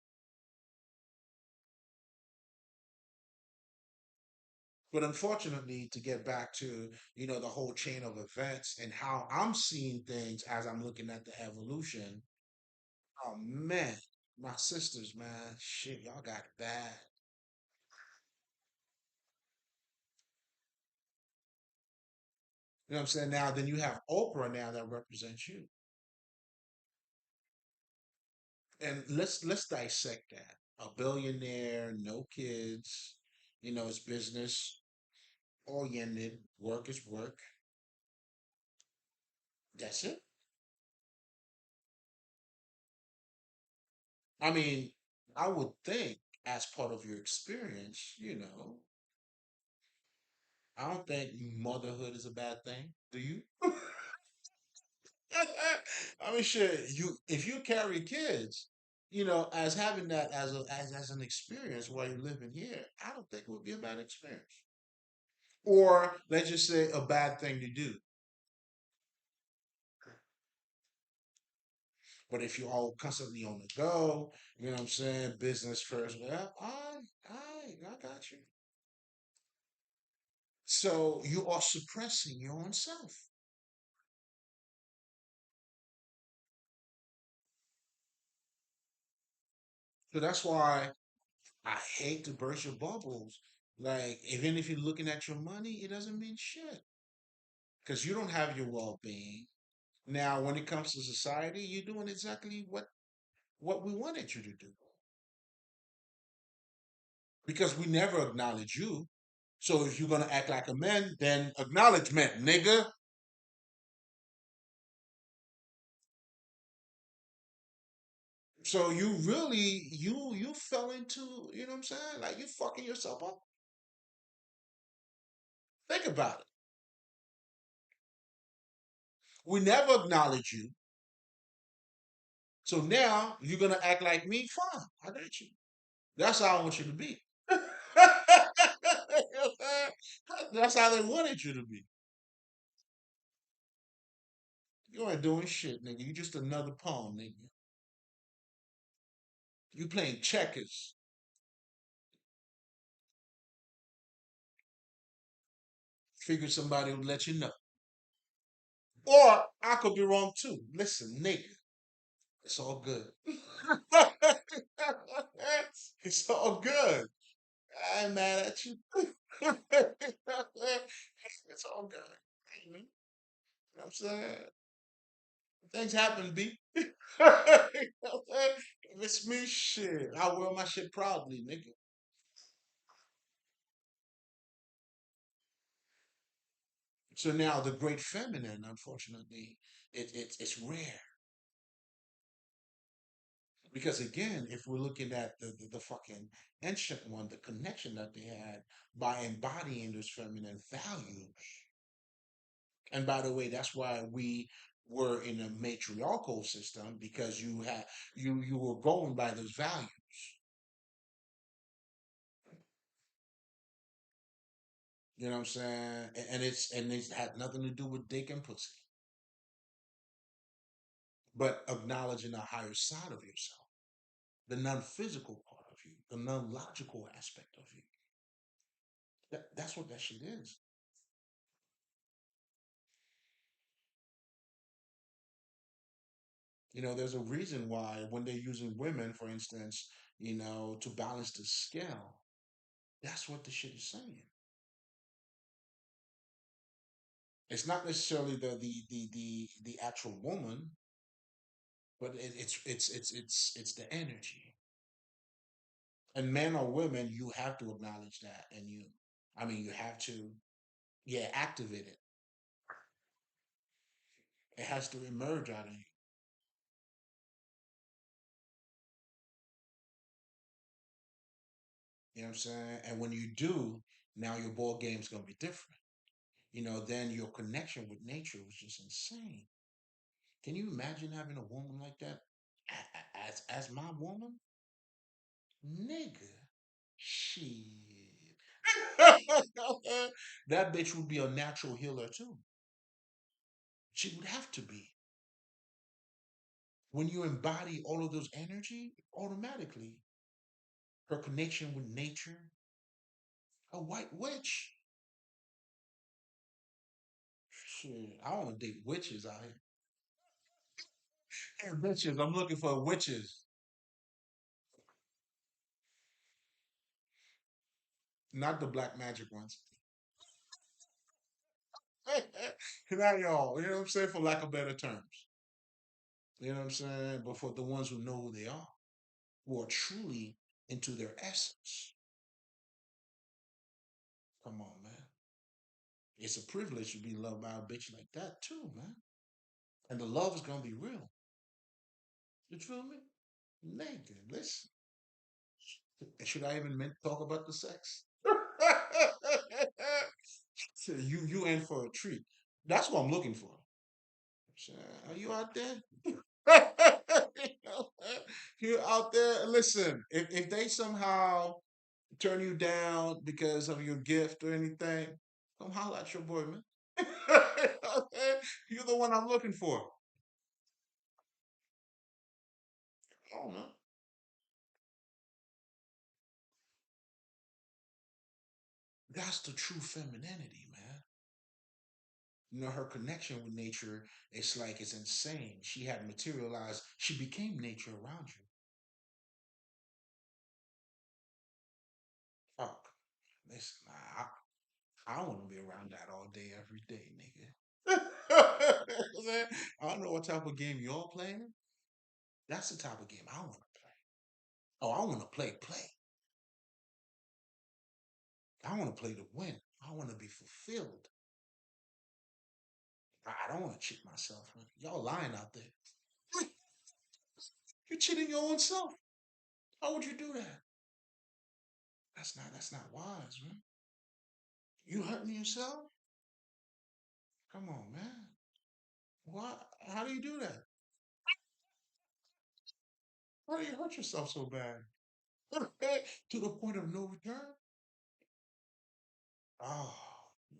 But unfortunately, to get back to, the whole chain of events and how I'm seeing things as I'm looking at the evolution, oh man, my sisters, man, shit, y'all got it bad. You know what I'm saying? Now, then you have Oprah now that represents you. And let's dissect that. A billionaire, no kids, it's business oriented, work is work. That's it. I mean, I would think as part of your experience, I don't think motherhood is a bad thing. Do you? I mean, shit. You if you carry kids, as having that as an experience while you're living here, I don't think it would be a bad experience. Or let's just say a bad thing to do. But if you're all constantly on the go, you know what I'm saying, business first. Well, I got you. So you are suppressing your own self. So that's why I hate to burst your bubbles. Like, even if you're looking at your money, it doesn't mean shit because you don't have your well-being. Now, when it comes to society, you're doing exactly what we wanted you to do because we never acknowledge you. So if you're gonna act like a man, then acknowledgement, nigga. So you really you fell into, you know what I'm saying? Like you fucking yourself up. Think about it. We never acknowledge you. So now you're gonna act like me. Fine, I got you. That's how I want you to be. That's how they wanted you to be. You ain't doing shit, nigga. You just another pawn, nigga. You playing checkers. Figure somebody will let you know. Or I could be wrong too. Listen, nigga, it's all good. It's all good. I ain't mad at you. It's all good. You know what I'm saying? Things happen, B. If it's me, shit. I wear my shit proudly, nigga. So now the great feminine, unfortunately, it's rare. Because again, if we're looking at the fucking ancient one, the connection that they had by embodying those feminine values. And by the way, that's why we were in a matriarchal system because you were going by those values. You know what I'm saying? And it's had nothing to do with dick and pussy, but acknowledging a higher side of yourself, the non-physical part of you, the non-logical aspect of you. That's what that shit is. There's a reason why when they're using women, for instance, to balance the scale, that's what the shit is saying. It's not necessarily the actual woman, but it's the energy. And men or women, you have to acknowledge that, and I mean, you have to, yeah, activate it. It has to emerge out of you. You know what I'm saying? And when you do, now your ball game's gonna be different. Then your connection with nature was just insane. Can you imagine having a woman like that as my woman? Nigga. Shit. That bitch would be a natural healer too. She would have to be. When you embody all of those energy, automatically her connection with nature, a white witch. Shit, I want to date witches out here. Hey, witches, I'm looking for witches, not the black magic ones. Not y'all, you know what I'm saying, for lack of better terms. You know what I'm saying? But for the ones who know who they are, who are truly into their essence. Come on, man. It's a privilege to be loved by a bitch like that too, man. And the love is gonna be real. You feel me? Nigga, listen. Should I even talk about the sex? So you in for a treat. That's what I'm looking for. So, are you out there? You out there? Listen, if they somehow turn you down because of your gift or anything, come holler at your boy, man. You're the one I'm looking for. I don't know. That's the true femininity, man. Her connection with nature, it's like it's insane. She had materialized, she became nature around you. Oh, listen, I want to be around that all day, every day, nigga. I don't know what type of game y'all playing. That's the type of game I want to play. Oh, I want to play. I want to play to win. I want to be fulfilled. I don't want to cheat myself. Man. Y'all lying out there. You're cheating your own self. How would you do that? That's not wise, man. You hurting yourself? Come on, man. What? How do you do that? How do you hurt yourself so bad? To the point of no return? Oh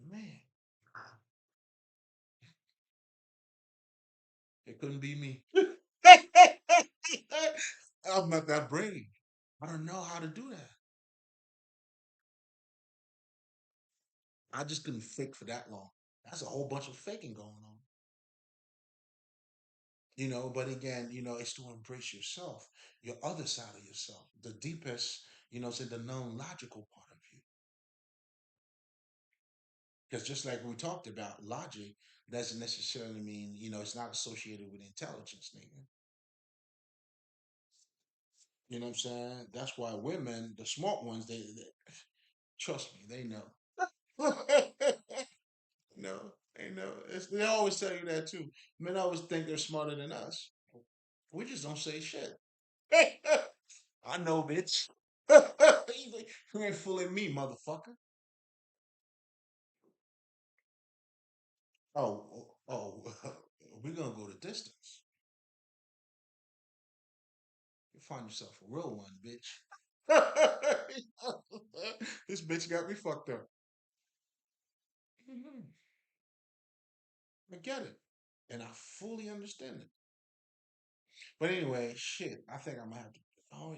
man. It couldn't be me. I'm not that brave. I don't know how to do that. I just couldn't fake for that long. That's a whole bunch of faking going on. But again, it's to embrace yourself, your other side of yourself, the deepest, say the non-logical part of you. Because just like we talked about, logic doesn't necessarily mean, it's not associated with intelligence, nigga. You know what I'm saying? That's why women, the smart ones, they trust me, they know. No, they know. They always tell you that too. Men always think they're smarter than us. We just don't say shit. I know, bitch. You ain't fooling me, motherfucker. Oh, we're gonna go the distance. You find yourself a real one, bitch. This bitch got me fucked up. Mhm. I get it, and I fully understand it. But anyway, shit, I think I'm gonna have to. Oh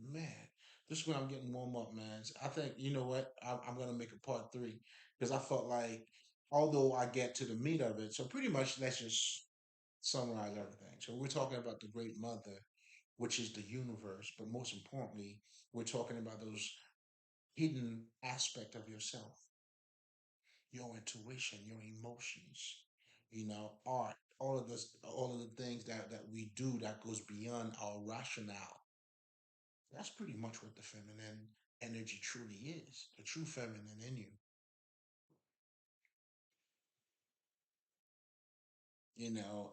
man, this is when I'm getting warm up, man. I think you know what? I'm gonna make a part three because I felt like, although I get to the meat of it, so pretty much let's just summarize everything. So we're talking about the Great Mother, which is the universe, but most importantly, we're talking about those hidden aspect of yourself, your intuition, your emotions, art, all of the things that we do that goes beyond our rationale. That's pretty much what the feminine energy truly is, the true feminine in you.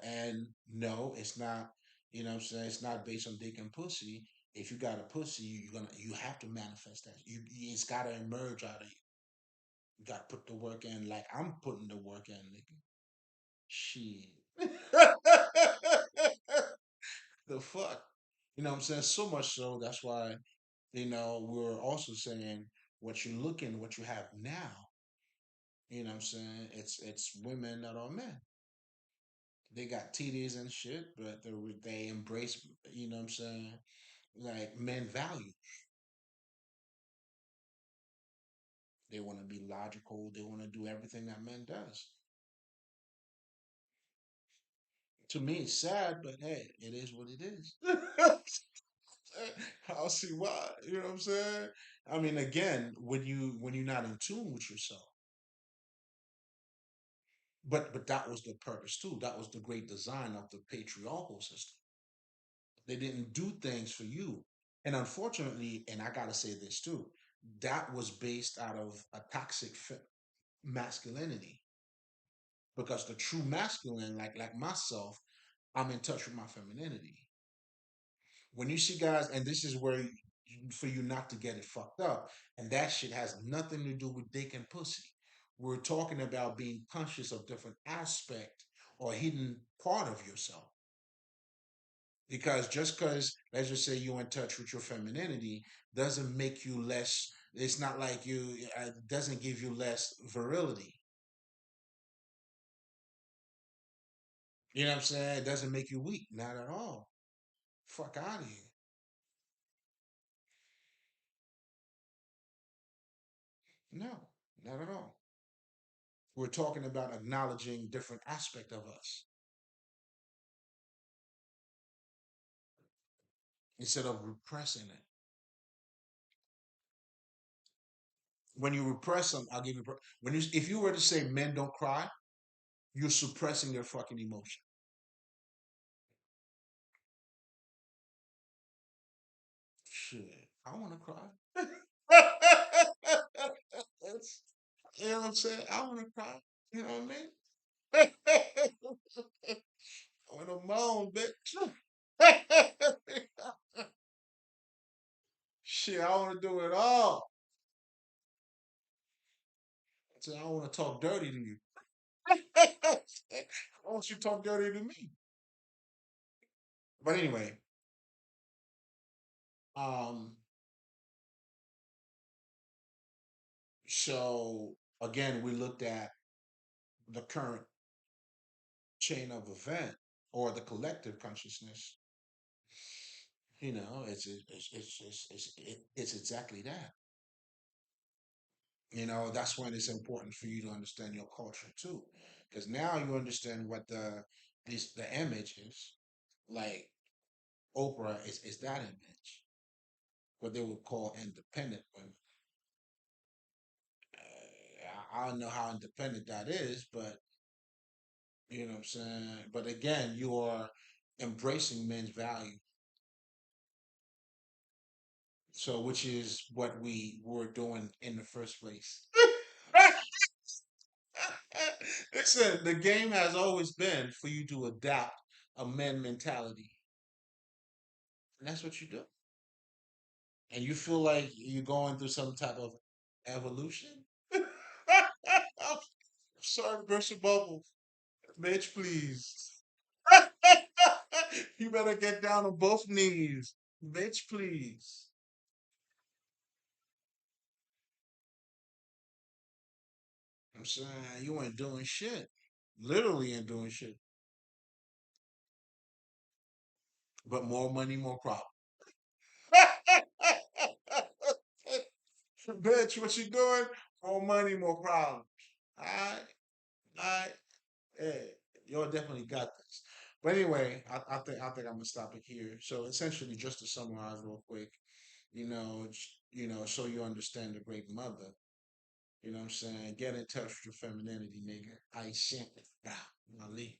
And no, it's not, what I'm saying, it's not based on dick and pussy. If you got a pussy, you have to manifest that. It's gotta emerge out of you. You gotta put the work in, like I'm putting the work in, nigga. Shit. The fuck? You know what I'm saying? So much so that's why, we're also saying what you're looking, what you have now, what I'm saying? It's women that are men. They got titties and shit, but they embrace, what I'm saying? Like men value. They want to be logical. They want to do everything that men does. To me, it's sad, but hey, it is what it is. I'll see why. You know what I'm saying? I mean, again, when you're not in tune with yourself, but that was the purpose too. That was the great design of the patriarchal system. They didn't do things for you, and unfortunately, and I gotta say this too, that was based out of a toxic masculinity. Because the true masculine, like myself, I'm in touch with my femininity. When you see guys, and this is where for you not to get it fucked up, and that shit has nothing to do with dick and pussy. We're talking about being conscious of different aspect or hidden part of yourself. Because just because, let's just say, you're in touch with your femininity, doesn't make you less. It's not like it doesn't give you less virility. You know what I'm saying? It doesn't make you weak, not at all. Fuck out of here. No. Not at all. We're talking about acknowledging different aspect of us instead of repressing it. When you repress them, I'll give you when you if you were to say men don't cry, you're suppressing their fucking emotion. Shit, I want to cry. You know what I'm saying? I want to cry. You know what I mean? I want to moan, bitch. Shit, I want to do it all. So I want to talk dirty to you. I want you to talk dirty to me. But anyway, um, so again, we looked at the current chain of event or the collective consciousness. You know, it's exactly that. You know, that's when it's important for you to understand your culture too, because now you understand what the image is. Like Oprah is that image, what they would call independent women. I don't know how independent that is, but you know what I'm saying. But again, you are embracing men's value, so which is what we were doing in the first place. Listen, the game has always been for you to adapt a men mentality, and that's what you do. And you feel like you're going through some type of evolution. Sorry, burst your bubble, bitch. Please, you better get down on both knees, bitch. Please. I'm saying you ain't doing shit. Literally ain't doing shit. But more money, more problem. Bitch, what you doing? More money, more problems. Alright, alright. Hey, y'all definitely got this. But anyway, I think I'm gonna stop it here. So essentially, just to summarize real quick, so you understand the great mother. You know what I'm saying? Get in touch with your femininity, nigga. I sent it. Now, Ali.